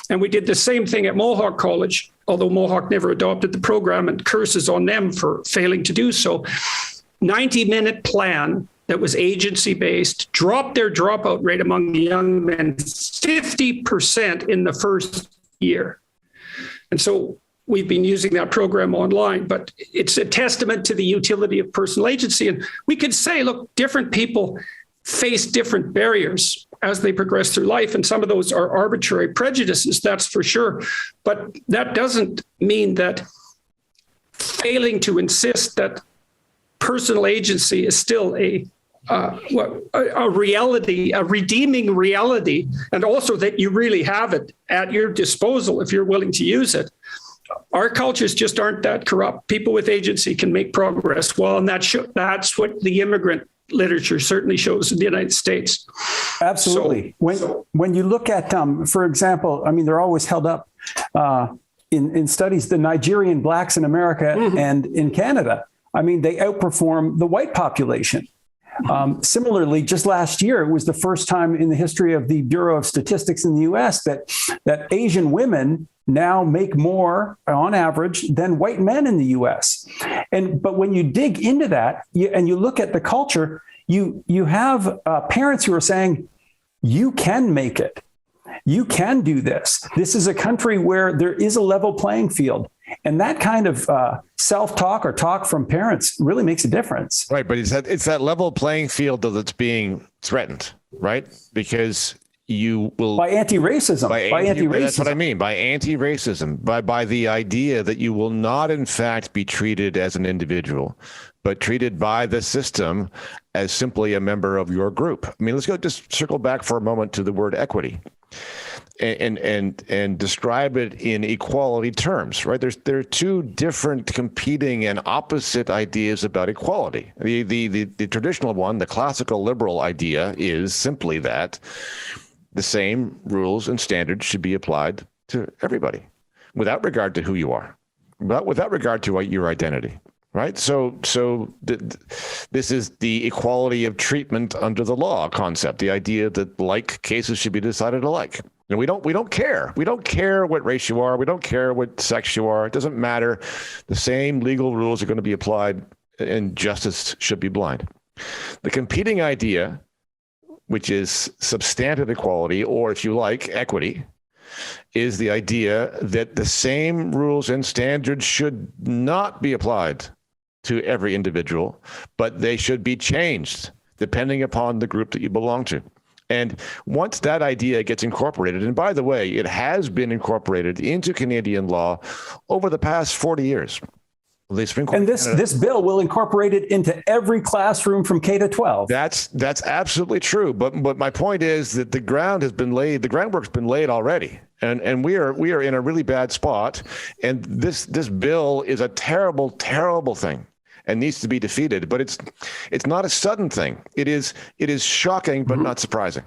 And we did the same thing at Mohawk College, although Mohawk never adopted the program, and curses on them for failing to do so. 90-minute plan that was agency-based, dropped their dropout rate among young men 50% in the first year. And so we've been using that program online, but it's a testament to the utility of personal agency. And we could say, look, different people face different barriers as they progress through life. And some of those are arbitrary prejudices, that's for sure. But that doesn't mean that failing to insist that personal agency is still a reality, a redeeming reality, and also that you really have it at your disposal if you're willing to use it. Our cultures just aren't that corrupt. People with agency can make progress. Well, and that's what the immigrant literature certainly shows in the United States. Absolutely. When you look at, for example, I mean, they're always held up in studies, the Nigerian blacks in America and in Canada. I mean, they outperform the white population. Similarly, just last year, it was the first time in the history of the Bureau of Statistics in the U.S. that Asian women now make more on average than white men in the U.S. But when you dig into that and you look at the culture, you have parents who are saying, you can make it. You can do this. This is a country where there is a level playing field. And that kind of self-talk or talk from parents really makes a difference. Right. But it's that level playing field that's being threatened, right? Because you will... By anti-racism. That's what I mean. By anti-racism. By the idea that you will not, in fact, be treated as an individual, but treated by the system as simply a member of your group. I mean, let's just circle back for a moment to the word equity. And describe it in equality terms, right? There are 2 different competing and opposite ideas about equality. The traditional one, the classical liberal idea, is simply that the same rules and standards should be applied to everybody, without regard to who you are, but without regard to your identity. Right. So this is the equality of treatment under the law concept, the idea that like cases should be decided alike. And we don't care. We don't care what race you are. We don't care what sex you are. It doesn't matter. The same legal rules are going to be applied, and justice should be blind. The competing idea, which is substantive equality, or if you like, equity, is the idea that the same rules and standards should not be applied to every individual, but they should be changed depending upon the group that you belong to. And once that idea gets incorporated, and by the way, it has been incorporated into Canadian law over the past 40 years. And this bill will incorporate it into every classroom from K to 12. That's absolutely true. But my point is that the groundwork's been laid already. And we are in a really bad spot. And this bill is a terrible, terrible thing. and needs to be defeated. But it's not a sudden thing. It is shocking, but not surprising.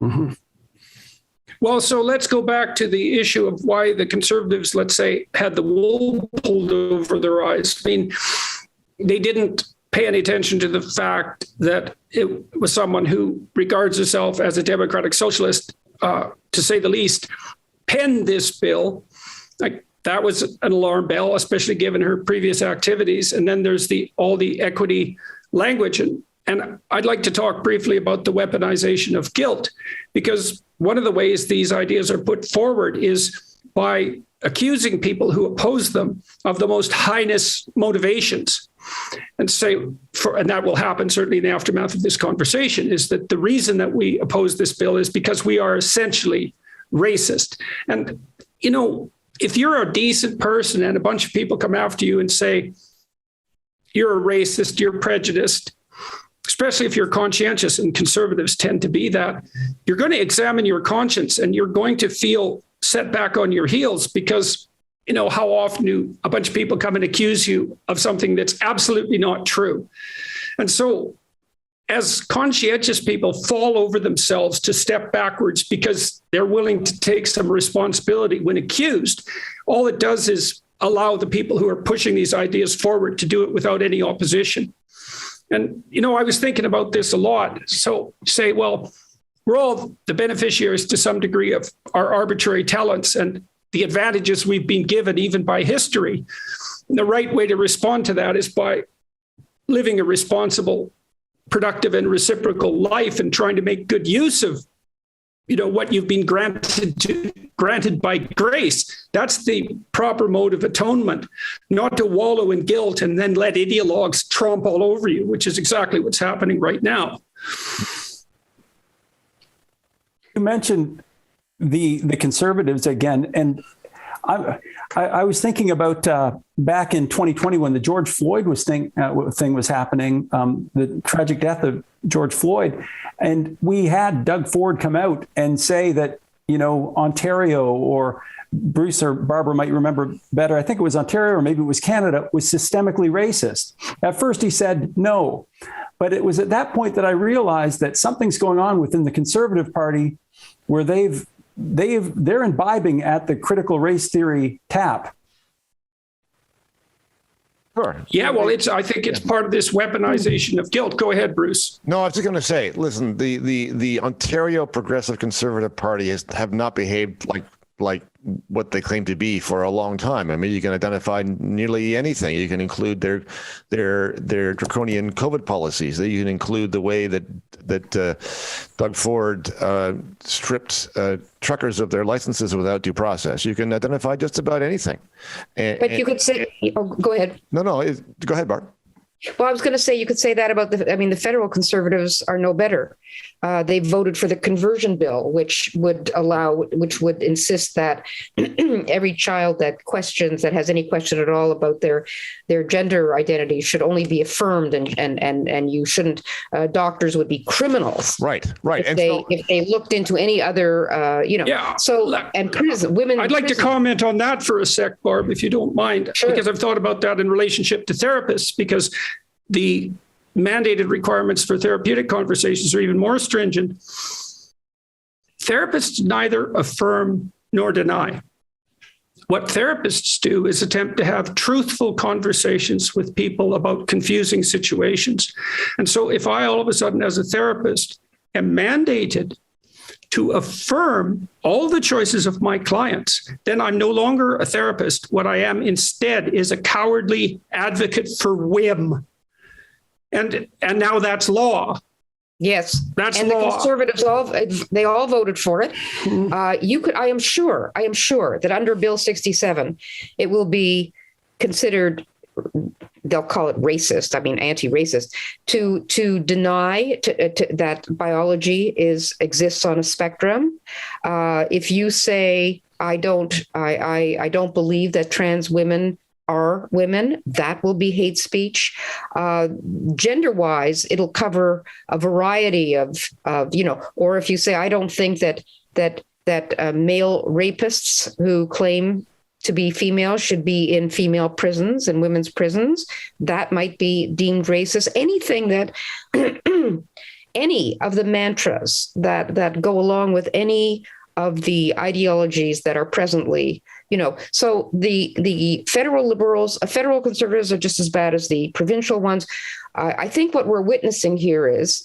Mm-hmm. Well, so let's go back to the issue of why the Conservatives, let's say, had the wool pulled over their eyes. I mean, they didn't pay any attention to the fact that it was someone who regards herself as a democratic socialist, to say the least, penned this bill. Like, that was an alarm bell, especially given her previous activities. And then there's all the equity language. And I'd like to talk briefly about the weaponization of guilt, because one of the ways these ideas are put forward is by accusing people who oppose them of the most heinous motivations. And that will happen certainly in the aftermath of this conversation, is that the reason that we oppose this bill is because we are essentially racist. And, if you're a decent person and a bunch of people come after you and say, you're a racist, you're prejudiced, especially if you're conscientious, and Conservatives tend to be that, you're going to examine your conscience and you're going to feel set back on your heels, because how often do a bunch of people come and accuse you of something that's absolutely not true? And so as conscientious people fall over themselves to step backwards because they're willing to take some responsibility when accused, all it does is allow the people who are pushing these ideas forward to do it without any opposition. And, I was thinking about this a lot. So say, well, we're all the beneficiaries to some degree of our arbitrary talents and the advantages we've been given even by history. And the right way to respond to that is by living a responsible, productive, and reciprocal life and trying to make good use of, what you've been granted by grace. That's the proper mode of atonement, not to wallow in guilt and then let ideologues tromp all over you, which is exactly what's happening right now. You mentioned the Conservatives again, and I was thinking about back in 2020 when the George Floyd thing was happening, the tragic death of George Floyd, and we had Doug Ford come out and say that Ontario, or Bruce or Barbara might remember better, I think it was Ontario or maybe it was Canada, was systemically racist. At first he said no, but it was at that point that I realized that something's going on within the Conservative Party where they're imbibing at the critical race theory tap. Sure. Yeah, well, I think it's part of this weaponization of guilt. Go ahead, Bruce. No, I was just going to say, listen, the Ontario Progressive Conservative Party have not behaved like what they claim to be for a long time. I mean, you can identify nearly anything. You can include their draconian COVID policies. You can include the way that Doug Ford stripped truckers of their licenses without due process. You can identify just about anything. But you could say, go ahead. No, go ahead, Bart. Well, I was going to say, you could say that about the federal Conservatives are no better. They voted for the conversion bill, which would insist that every child that has any question at all about their gender identity should only be affirmed, and you shouldn't. Doctors would be criminals, right? If they looked into any other, Yeah. So and prison women. I'd like to comment on that for a sec, Barb, if you don't mind, Sure. Because I've thought about that in relationship to therapists, because the mandated requirements for therapeutic conversations are even more stringent. Therapists neither affirm nor deny. What therapists do is attempt to have truthful conversations with people about confusing situations. And so if I all of a sudden, as a therapist, am mandated to affirm all the choices of my clients, then I'm no longer a therapist. What I am instead is a cowardly advocate for whim. And now that's law. Yes, That's and law. the Conservatives all voted for it. Mm-hmm. I am sure that under Bill 67, it will be considered. They'll call it racist. I mean, anti-racist to deny that biology exists on a spectrum. If you say I don't believe that trans women are women, that will be hate speech. Gender-wise, it'll cover a variety of or if you say I don't think that male rapists who claim to be female should be in female prisons and women's prisons. That might be deemed racist. Anything that, any of the mantras that go along with any of the ideologies that are presently, so the federal liberals, federal conservatives are just as bad as the provincial ones. I think what we're witnessing here is,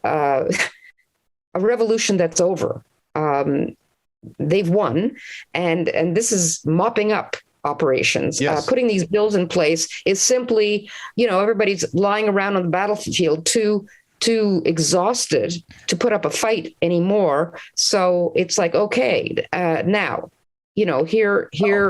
a revolution that's over. They've won, and this is mopping up operations. Yes. Putting these bills in place is simply, everybody's lying around on the battlefield too exhausted to put up a fight anymore. So it's like, okay, now, here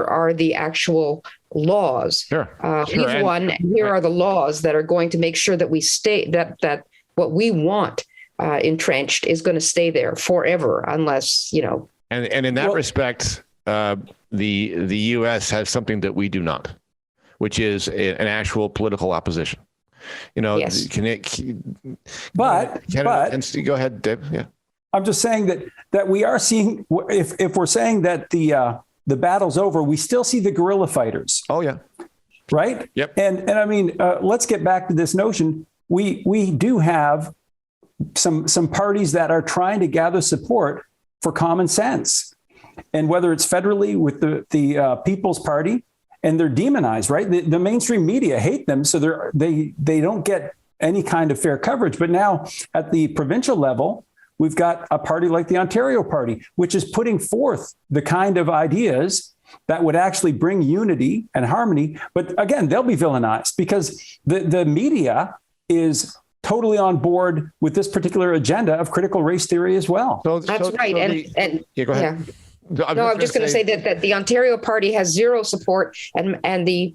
are the actual laws. Sure. We've won, and here are the laws that are going to make sure that we stay, that what we want entrenched is going to stay there forever, unless, And in that respect, the U.S. has something that we do not, which is an actual political opposition. Yes. But go ahead, Dave. Yeah. I'm just saying that we are seeing, if we're saying that the battle's over, we still see the guerrilla fighters. Oh yeah. Right. Yep. And I mean, let's get back to this notion. We do have some parties that are trying to gather support for common sense, and whether it's federally with the People's Party, and they're demonized, right? The mainstream media hate them, so they don't get any kind of fair coverage. But now at the provincial level, we've got a party like the Ontario Party, which is putting forth the kind of ideas that would actually bring unity and harmony. But again, they'll be villainized because the media is totally on board with this particular agenda of critical race theory as well. That's right. And go ahead. Yeah. I'm just going to say that the Ontario Party has zero support, and the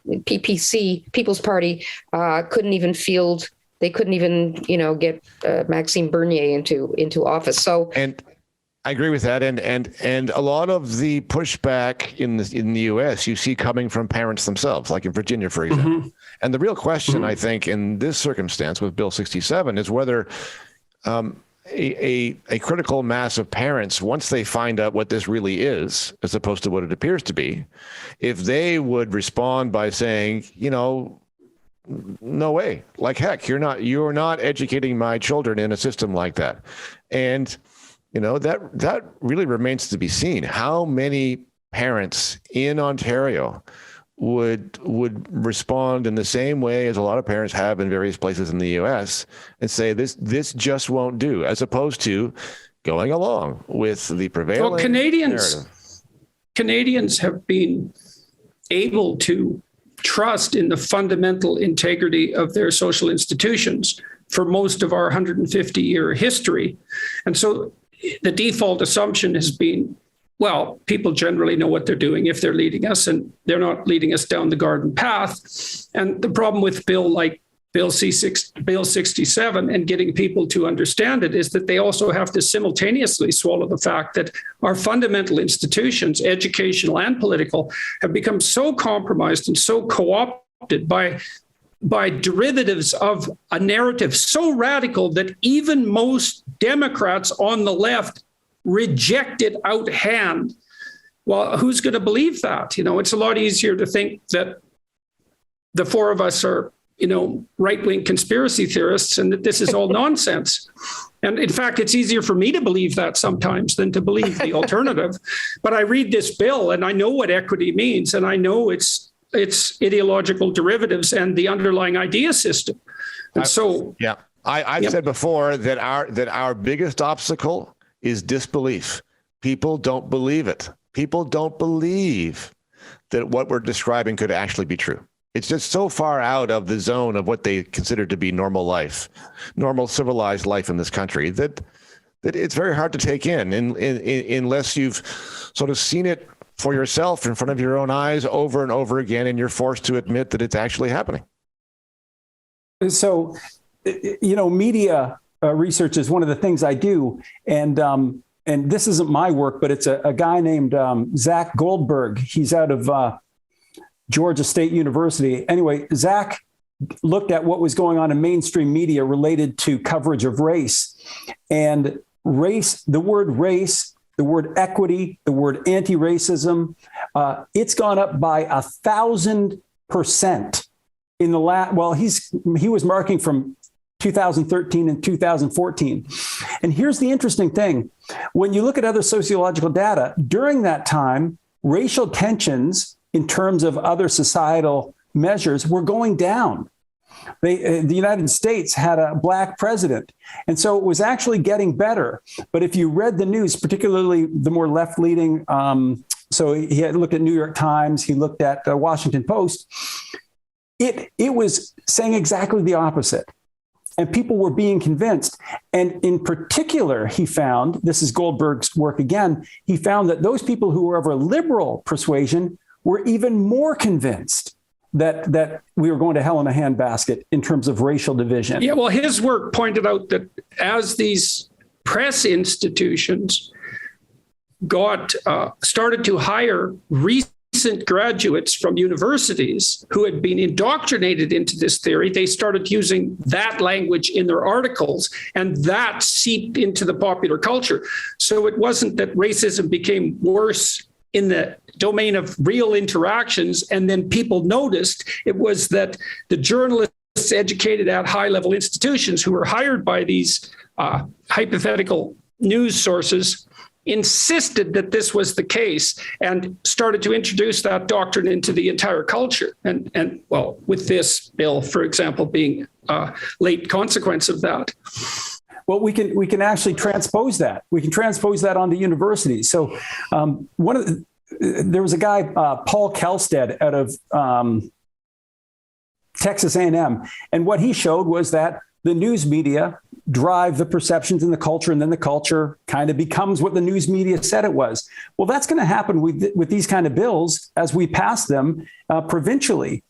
PPC, People's Party, couldn't even field. They couldn't even, get Maxime Bernier into office. So, and I agree with that. And a lot of the pushback in the U.S. you see coming from parents themselves, like in Virginia, for example. Mm-hmm. And the real question, I think, in this circumstance with Bill 67 is whether a critical mass of parents, once they find out what this really is, as opposed to what it appears to be, if they would respond by saying, no way, like heck, you're not educating my children in a system like that. And, that really remains to be seen. How many parents in Ontario would respond in the same way as a lot of parents have in various places in the U.S. and say this just won't do, as opposed to going along with the prevailing narrative. Canadians have been able to trust in the fundamental integrity of their social institutions for most of our 150-year history. And so the default assumption has been, well, people generally know what they're doing if they're leading us, and they're not leading us down the garden path. And the problem with Bill 67 and getting people to understand it is that they also have to simultaneously swallow the fact that our fundamental institutions, educational and political, have become so compromised and so co-opted by derivatives of a narrative so radical that even most Democrats on the left reject it out hand. Well, who's going to believe that? It's a lot easier to think that the four of us are, right-wing conspiracy theorists and that this is all nonsense. And in fact, it's easier for me to believe that sometimes than to believe the alternative. But I read this bill and I know what equity means, and I know its ideological derivatives and the underlying idea system. And so, yeah, I've said before that our biggest obstacle is disbelief. People don't believe it. People don't believe that what we're describing could actually be true. It's just so far out of the zone of what they consider to be normal life, normal civilized life in this country, that it's very hard to take in unless you've sort of seen it for yourself in front of your own eyes over and over again, and you're forced to admit that it's actually happening. So, media research is one of the things I do, and this isn't my work, but it's a guy named Zach Goldberg. He's out of Georgia State University. Anyway, Zach looked at what was going on in mainstream media related to coverage of race, and the word race the word equity, the word anti-racism. It's gone up by 1,000% in the last. Well, he was marking from 2013 and 2014. And here's the interesting thing. When you look at other sociological data, during that time, racial tensions in terms of other societal measures were going down. The United States had a black president. And so it was actually getting better. But if you read the news, particularly the more left-leaning, so he had looked at New York Times, he looked at Washington Post, it was saying exactly the opposite. And people were being convinced. And in particular, he found, this is Goldberg's work again, he found that those people who were of a liberal persuasion were even more convinced that we were going to hell in a handbasket in terms of racial division. Yeah, well, his work pointed out that as these press institutions started to hire recent graduates from universities who had been indoctrinated into this theory, they started using that language in their articles, and that seeped into the popular culture. So it wasn't that racism became worse in the domain of real interactions, and then people noticed. It was that the journalists educated at high-level institutions who were hired by these hypothetical news sources insisted that this was the case and started to introduce that doctrine into the entire culture. And well, with this bill, for example, being a late consequence of that. Well, we can actually transpose that. We can transpose that onto universities. So there was a guy, Paul Kelstead, out of Texas A&M, and what he showed was that the news media drive the perceptions in the culture, and then the culture kind of becomes what the news media said it was. Well, that's going to happen with these kind of bills as we pass them provincially.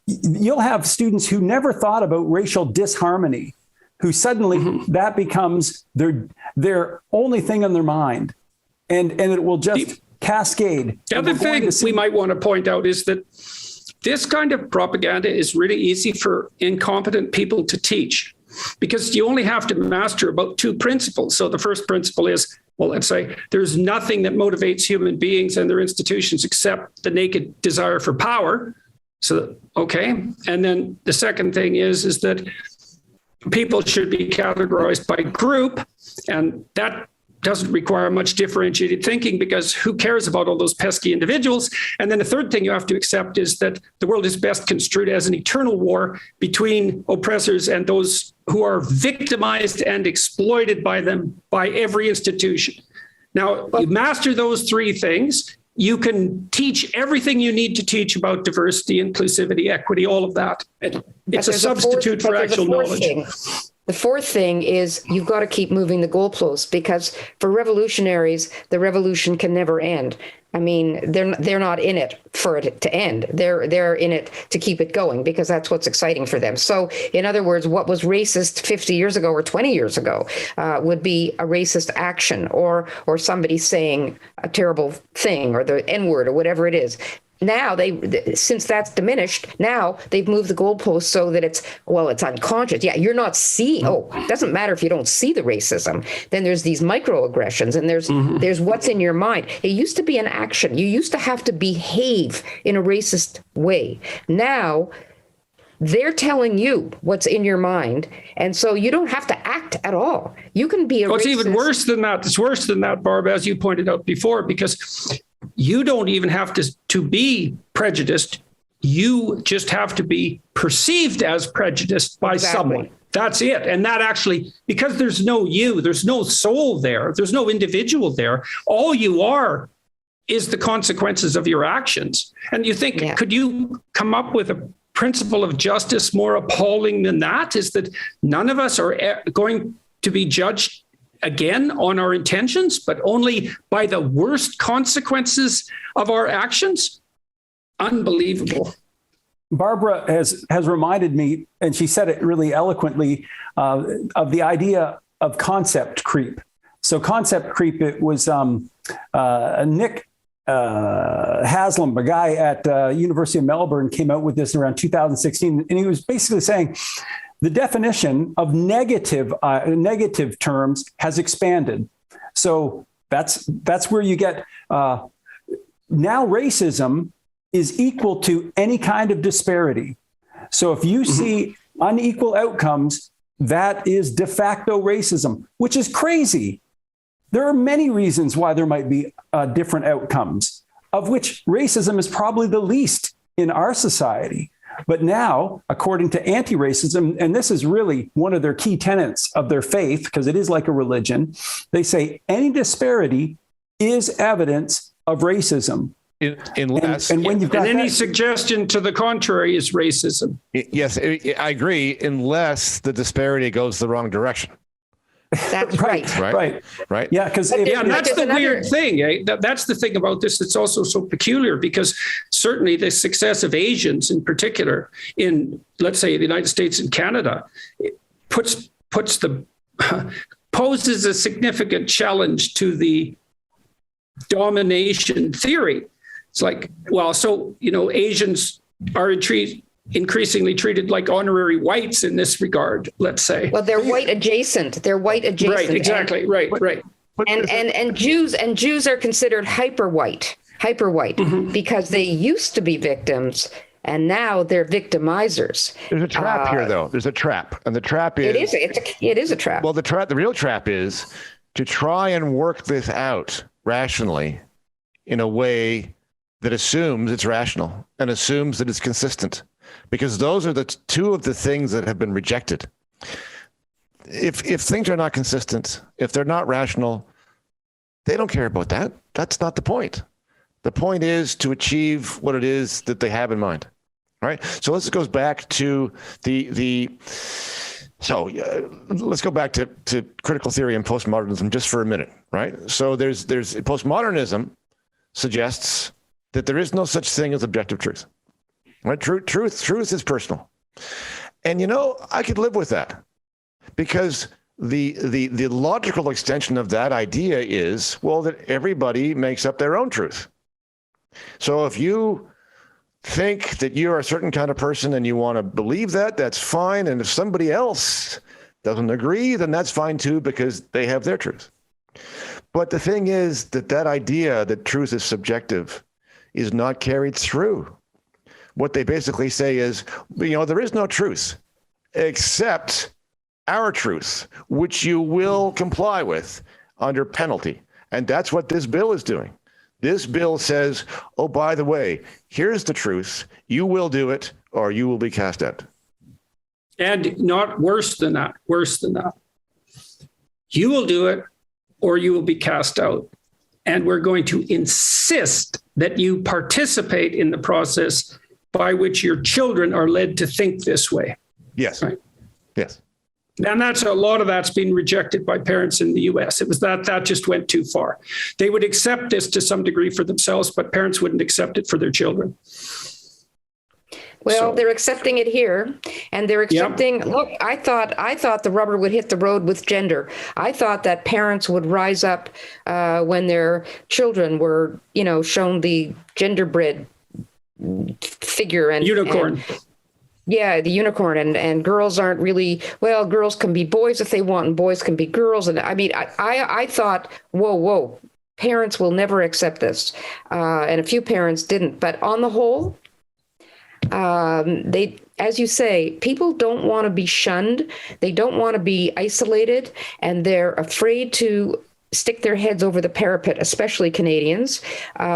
You'll have students who never thought about racial disharmony, who suddenly that becomes their only thing on their mind, and it will just cascade. The other thing we might want to point out is that this kind of propaganda is really easy for incompetent people to teach, because you only have to master about two principles. So the first principle is, well, let's say there's nothing that motivates human beings and their institutions except the naked desire for power. So, okay. And then the second thing is that people should be categorized by group, and that doesn't require much differentiated thinking, because who cares about all those pesky individuals? And then the third thing you have to accept is that the world is best construed as an eternal war between oppressors and those who are victimized and exploited by them, by every institution. Now, you master those three things, you can teach everything you need to teach about diversity, inclusivity, equity, all of that. It's a substitute for actual knowledge. The fourth thing is you've got to keep moving the goalposts, because for revolutionaries, the revolution can never end. I mean, they're not in it for it to end. They're in it to keep it going, because that's what's exciting for them. So, in other words, what was racist 50 years ago or 20 years ago would be a racist action, or somebody saying a terrible thing, or the N-word, or whatever it is. Now since that's diminished, now they've moved the goalposts so that it's unconscious. Yeah, you're not seeing. Oh, it doesn't matter if you don't see the racism. Then there's these microaggressions, and there's what's in your mind. It used to be an action. You used to have to behave in a racist way. Now they're telling you what's in your mind, and so you don't have to act at all. You can be a racist. It's even worse than that. It's worse than that, Barb, as you pointed out before, because you don't even have to be prejudiced. You just have to be perceived as prejudiced by someone. That's it. And that actually, because there's no you, there's no soul there, there's no individual there. All you are is the consequences of your actions. And you think, could you come up with a principle of justice more appalling than that? Is that none of us are going to be judged again on our intentions, but only by the worst consequences of our actions? Unbelievable. Barbara has reminded me, and she said it really eloquently, of the idea of concept creep. So concept creep, it was Nick Haslam, a guy at University of Melbourne, came out with this around 2016, and he was basically saying the definition of negative terms has expanded. So That's where you get now racism is equal to any kind of disparity. So if you see unequal outcomes, that is de facto racism, which is crazy. There are many reasons why there might be different outcomes, of which racism is probably the least in our society. But now, according to anti-racism, and this is really one of their key tenets of their faith, because it is like a religion, they say any disparity is evidence of racism. Unless, and when you've got any suggestion to the contrary is racism. Yes, I agree, unless the disparity goes the wrong direction. That's right. Right. Yeah, because and that's the weird thing. Eh? That's the thing about this that's also so peculiar, because certainly the success of Asians in particular in, let's say, the United States and Canada, poses a significant challenge to the domination theory. It's like, well, so, Asians are increasingly treated like honorary whites in this regard, let's say. Well, they're white adjacent. Right, exactly. Right. And Jews are considered hyper white because they used to be victims and now they're victimizers. There's a trap here, though. There's a trap, and the trap is it is a trap. Well, the real trap is to try and work this out rationally in a way that assumes it's rational and assumes that it's consistent. Because those are the two of the things that have been rejected. If things are not consistent, if they're not rational, they don't care about that. That's not the point. The point is to achieve what it is that they have in mind, right? So let's go back to let's go back to critical theory and postmodernism just for a minute, right? So there's postmodernism suggests that there is no such thing as objective truth. Right? Truth is personal. And, I could live with that, because the logical extension of that idea is, well, that everybody makes up their own truth. So if you think that you're a certain kind of person and you want to believe that, that's fine. And if somebody else doesn't agree, then that's fine too, because they have their truth. But the thing is that idea that truth is subjective is not carried through. What they basically say is, there is no truth except our truth, which you will comply with under penalty. And that's what this bill is doing. This bill says, oh, by the way, here's the truth. You will do it or you will be cast out. And not worse than that. You will do it or you will be cast out. And we're going to insist that you participate in the process by which your children are led to think this way. Yes. Right. Yes. And a lot of that's been rejected by parents in the US. It was that just went too far. They would accept this to some degree for themselves, but parents wouldn't accept it for their children. Well, they're accepting it here, and they're accepting. Yep. Look, I thought the rubber would hit the road with gender. I thought that parents would rise up when their children were, shown the genderbread figure and unicorn. The unicorn, and girls aren't really, girls can be boys if they want, and boys can be girls. And I mean, I thought, whoa, parents will never accept this, and a few parents didn't. But on the whole, they, as you say, people don't want to be shunned. They don't want to be isolated, and they're afraid to stick their heads over the parapet, especially Canadians.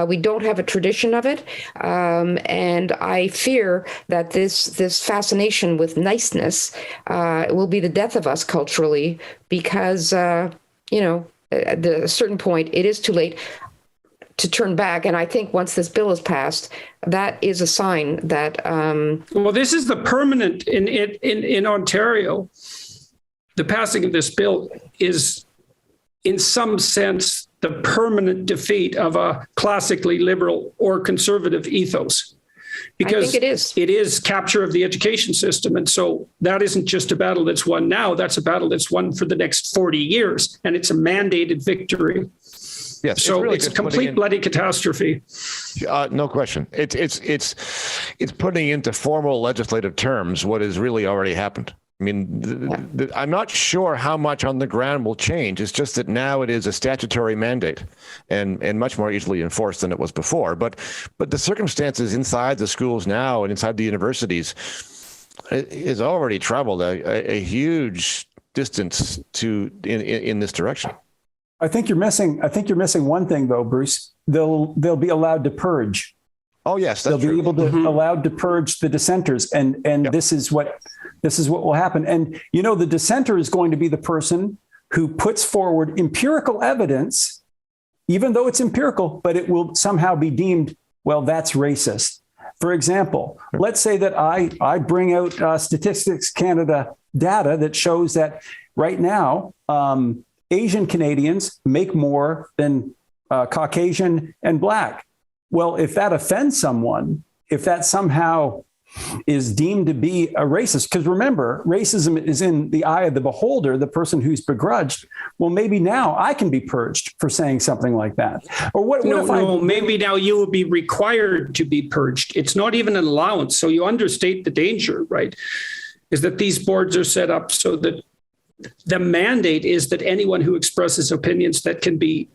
We don't have a tradition of it. And I fear that this fascination with niceness will be the death of us culturally, because, at a certain point, it is too late to turn back. And I think once this bill is passed, that is a sign that... Well, this is the permanent in Ontario. The passing of this bill is, in some sense, the permanent defeat of a classically liberal or conservative ethos. Because I think it is. It is capture of the education system. And so that isn't just a battle that's won now, that's a battle that's won for the next 40 years. And it's a mandated victory. Yes, so it's a complete bloody catastrophe. No question. It's putting into formal legislative terms what has really already happened. I mean, I'm not sure how much on the ground will change. It's just that now it is a statutory mandate and much more easily enforced than it was before. But the circumstances inside the schools now and inside the universities is already traveled a huge distance in this direction. I think you're missing one thing though, Bruce. They'll be allowed to purge. Oh yes, that's they'll true. be able to allowed to purge the dissenters, and yep. This is what will happen. And the dissenter is going to be the person who puts forward empirical evidence, even though it's empirical, but it will somehow be deemed, well, that's racist. For example, let's say that I bring out Statistics Canada data that shows that right now Asian Canadians make more than Caucasian and Black. Well, if that offends someone, if that somehow is deemed to be a racist, because remember, racism is in the eye of the beholder, the person who's begrudged. Well, maybe now I can be purged for saying something like that. Or what if maybe now you will be required to be purged. It's not even an allowance. So you understate the danger, right? Is that these boards are set up so that the mandate is that anyone who expresses opinions that can be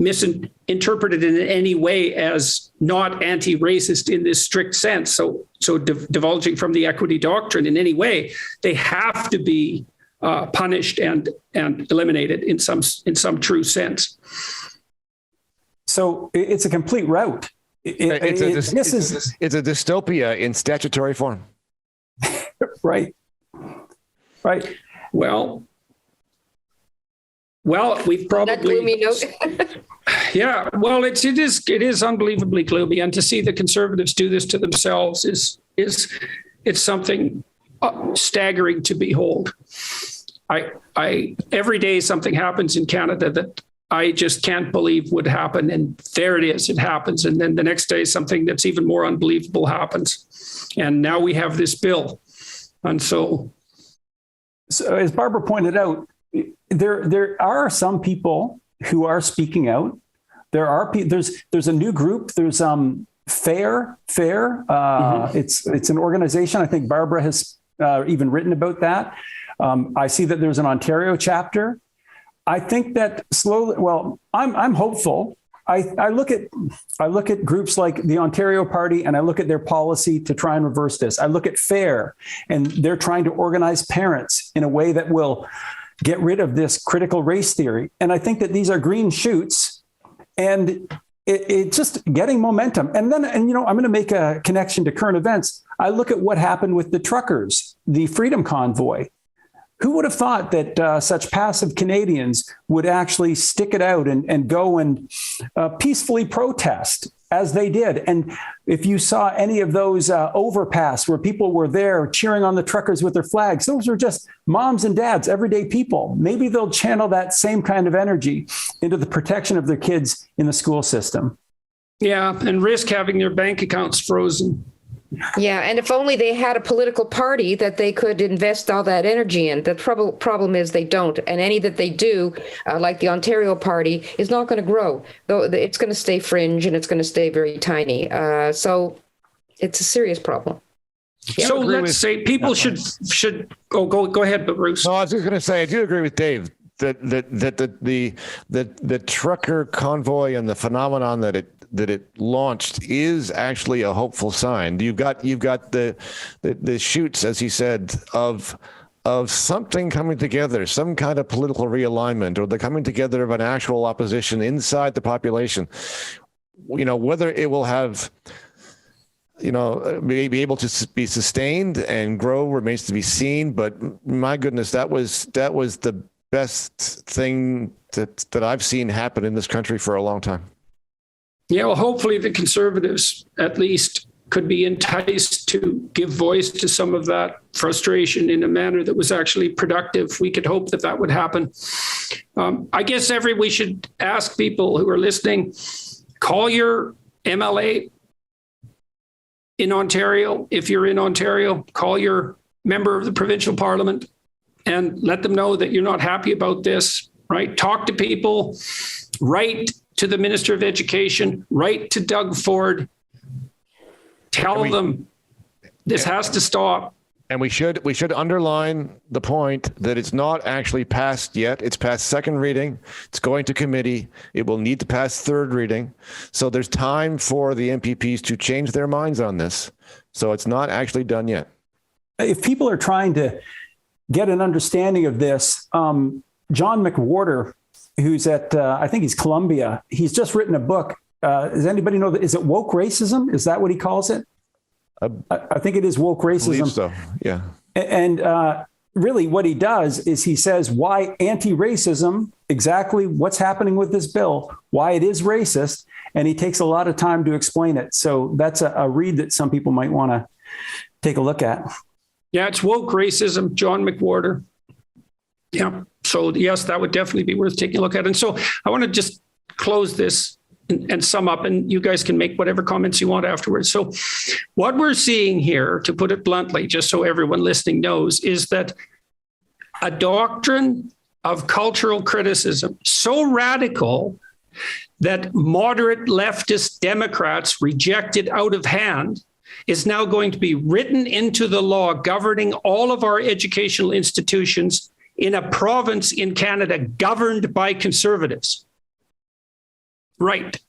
misinterpreted in any way as not anti-racist in this strict sense. So divulging from the equity doctrine in any way, they have to be punished and eliminated in some true sense. So it's a complete rout. It's a dystopia in statutory form. Right. Well, we've probably. That gloomy note. Yeah, well, it is unbelievably gloomy, and to see the Conservatives do this to themselves it's something staggering to behold. I every day something happens in Canada that I just can't believe would happen, and there it is, it happens, and then the next day something that's even more unbelievable happens, and now we have this bill, and so as Barbara pointed out, there are some people who are speaking out. There's a new group. There's Fair. It's an organization. I think Barbara has even written about that. I see that there's an Ontario chapter. I think that slowly. Well, I'm hopeful. I look at groups like the Ontario Party, and I look at their policy to try and reverse this. I look at Fair, and they're trying to organize parents in a way that will get rid of this critical race theory. And I think that these are green shoots, and it's just getting momentum. And I'm going to make a connection to current events. I look at what happened with the truckers, the Freedom Convoy. Who would have thought that such passive Canadians would actually stick it out and go and peacefully protest as they did? And if you saw any of those overpass where people were there cheering on the truckers with their flags, those were just moms and dads, everyday people. Maybe they'll channel that same kind of energy into the protection of their kids in the school system. Yeah, and risk having their bank accounts frozen. Yeah, and if only they had a political party that they could invest all that energy in. The problem is they don't, and any that they do, like the Ontario Party, is not going to grow. Though it's going to stay fringe and it's going to stay very tiny. So it's a serious problem. Yeah. So let's say people should. Oh, go ahead, Bruce. No, I was just going to say I do agree with Dave that the trucker convoy and the phenomenon that it launched is actually a hopeful sign. You've got the shoots, as he said, of something coming together, some kind of political realignment, or the coming together of an actual opposition inside the population. Whether it will have, be able to be sustained and grow remains to be seen. But my goodness, that was the best thing that I've seen happen in this country for a long time. Yeah, well, hopefully the Conservatives at least could be enticed to give voice to some of that frustration in a manner that was actually productive. We could hope that would happen. I guess we should ask people who are listening, call your MLA in Ontario. If you're in Ontario, call your member of the provincial parliament and let them know that you're not happy about this, right? Talk to people, write to the Minister of Education, write to Doug Ford, tell them this has to stop. And we should underline the point that it's not actually passed yet. It's passed second reading. It's going to committee. It will need to pass third reading. So there's time for the MPPs to change their minds on this. So it's not actually done yet. If people are trying to get an understanding of this, John McWhorter, who's at, I think he's Columbia, he's just written a book. Does anybody know that? Is it woke racism? Is that what he calls it? I think it is woke racism. I believe so. Yeah. And really what he does is he says why anti-racism, exactly what's happening with this bill, why it is racist. And he takes a lot of time to explain it. So that's a read that some people might want to take a look at. Yeah, it's woke racism, John McWhorter. Yeah. So yes, that would definitely be worth taking a look at. And so I want to just close this and sum up, and you guys can make whatever comments you want afterwards. So what we're seeing here, to put it bluntly, just so everyone listening knows, is that a doctrine of cultural criticism so radical that moderate leftist Democrats rejected out of hand is now going to be written into the law governing all of our educational institutions in a province in Canada governed by conservatives. Right.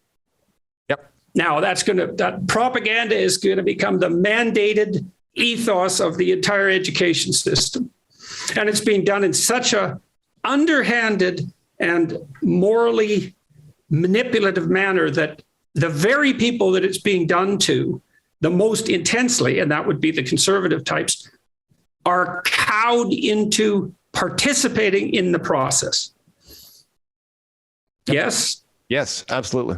Yep. Now that propaganda is going to become the mandated ethos of the entire education system. And it's being done in such a underhanded and morally manipulative manner that the very people that it's being done to the most intensely, and that would be the conservative types, are cowed into participating in the process. Yes? Yes, absolutely.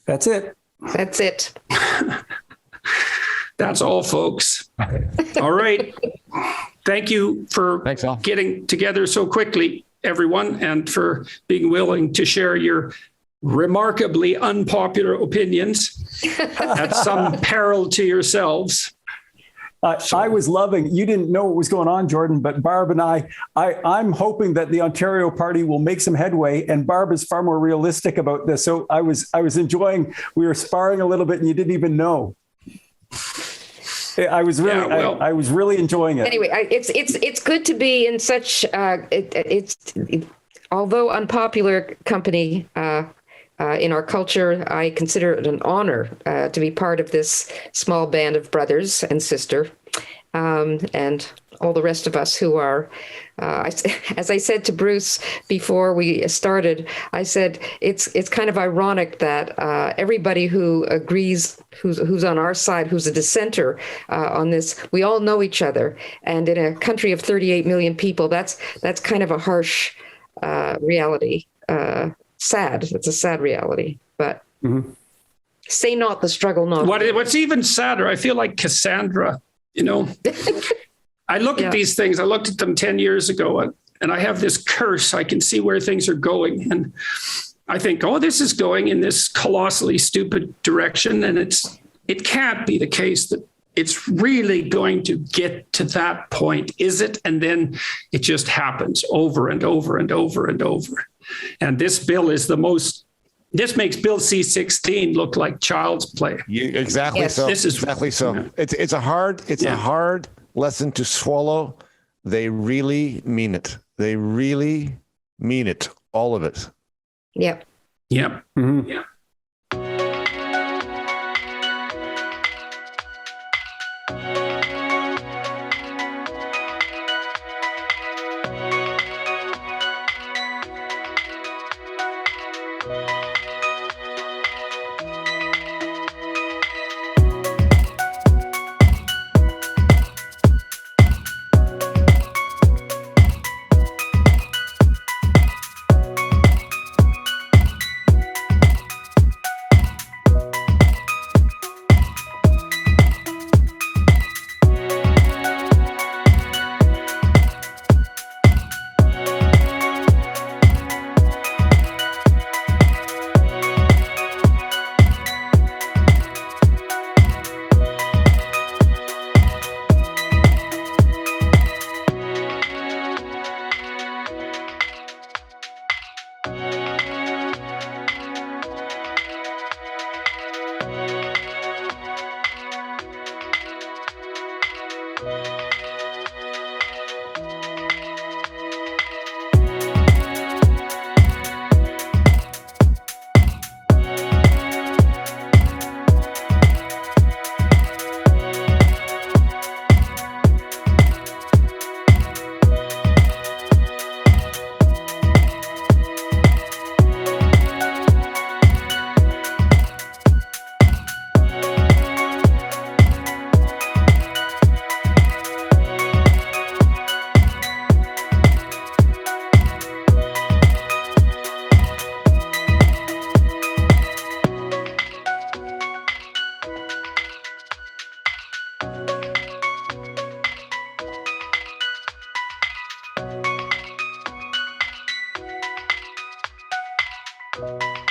That's it. That's it. That's all, folks. All right. Thank you for getting together so quickly, everyone, and for being willing to share your remarkably unpopular opinions at some peril to yourselves. I was loving, you didn't know what was going on, Jordan, but Barb and I'm hoping that the Ontario Party will make some headway, and Barb is far more realistic about this. So I was enjoying, we were sparring a little bit and you didn't even know. I was really, I was really enjoying it. Anyway, it's good to be in such, although unpopular company, in our culture. I consider it an honor to be part of this small band of brothers and sister, and all the rest of us who are, as I said to Bruce before we started, I said it's kind of ironic that everybody who agrees, who's on our side, who's a dissenter on this, we all know each other, and in a country of 38 million people, that's kind of a harsh reality. Sad. It's a sad reality, but say not the struggle not. What's even sadder, I feel like Cassandra, I look at these things, I looked at them 10 years ago and I have this curse. I can see where things are going. And I think, this is going in this colossally stupid direction. And it can't be the case that it's really going to get to that point, is it? And then it just happens over and over and over and over. And this bill is this makes Bill C-16 look like child's play. Exactly. Yes. So. This is exactly so. Yeah. It's a hard lesson to swallow. They really mean it. They really mean it. All of it. Yep. Yep. Mm-hmm. Yeah. Bye.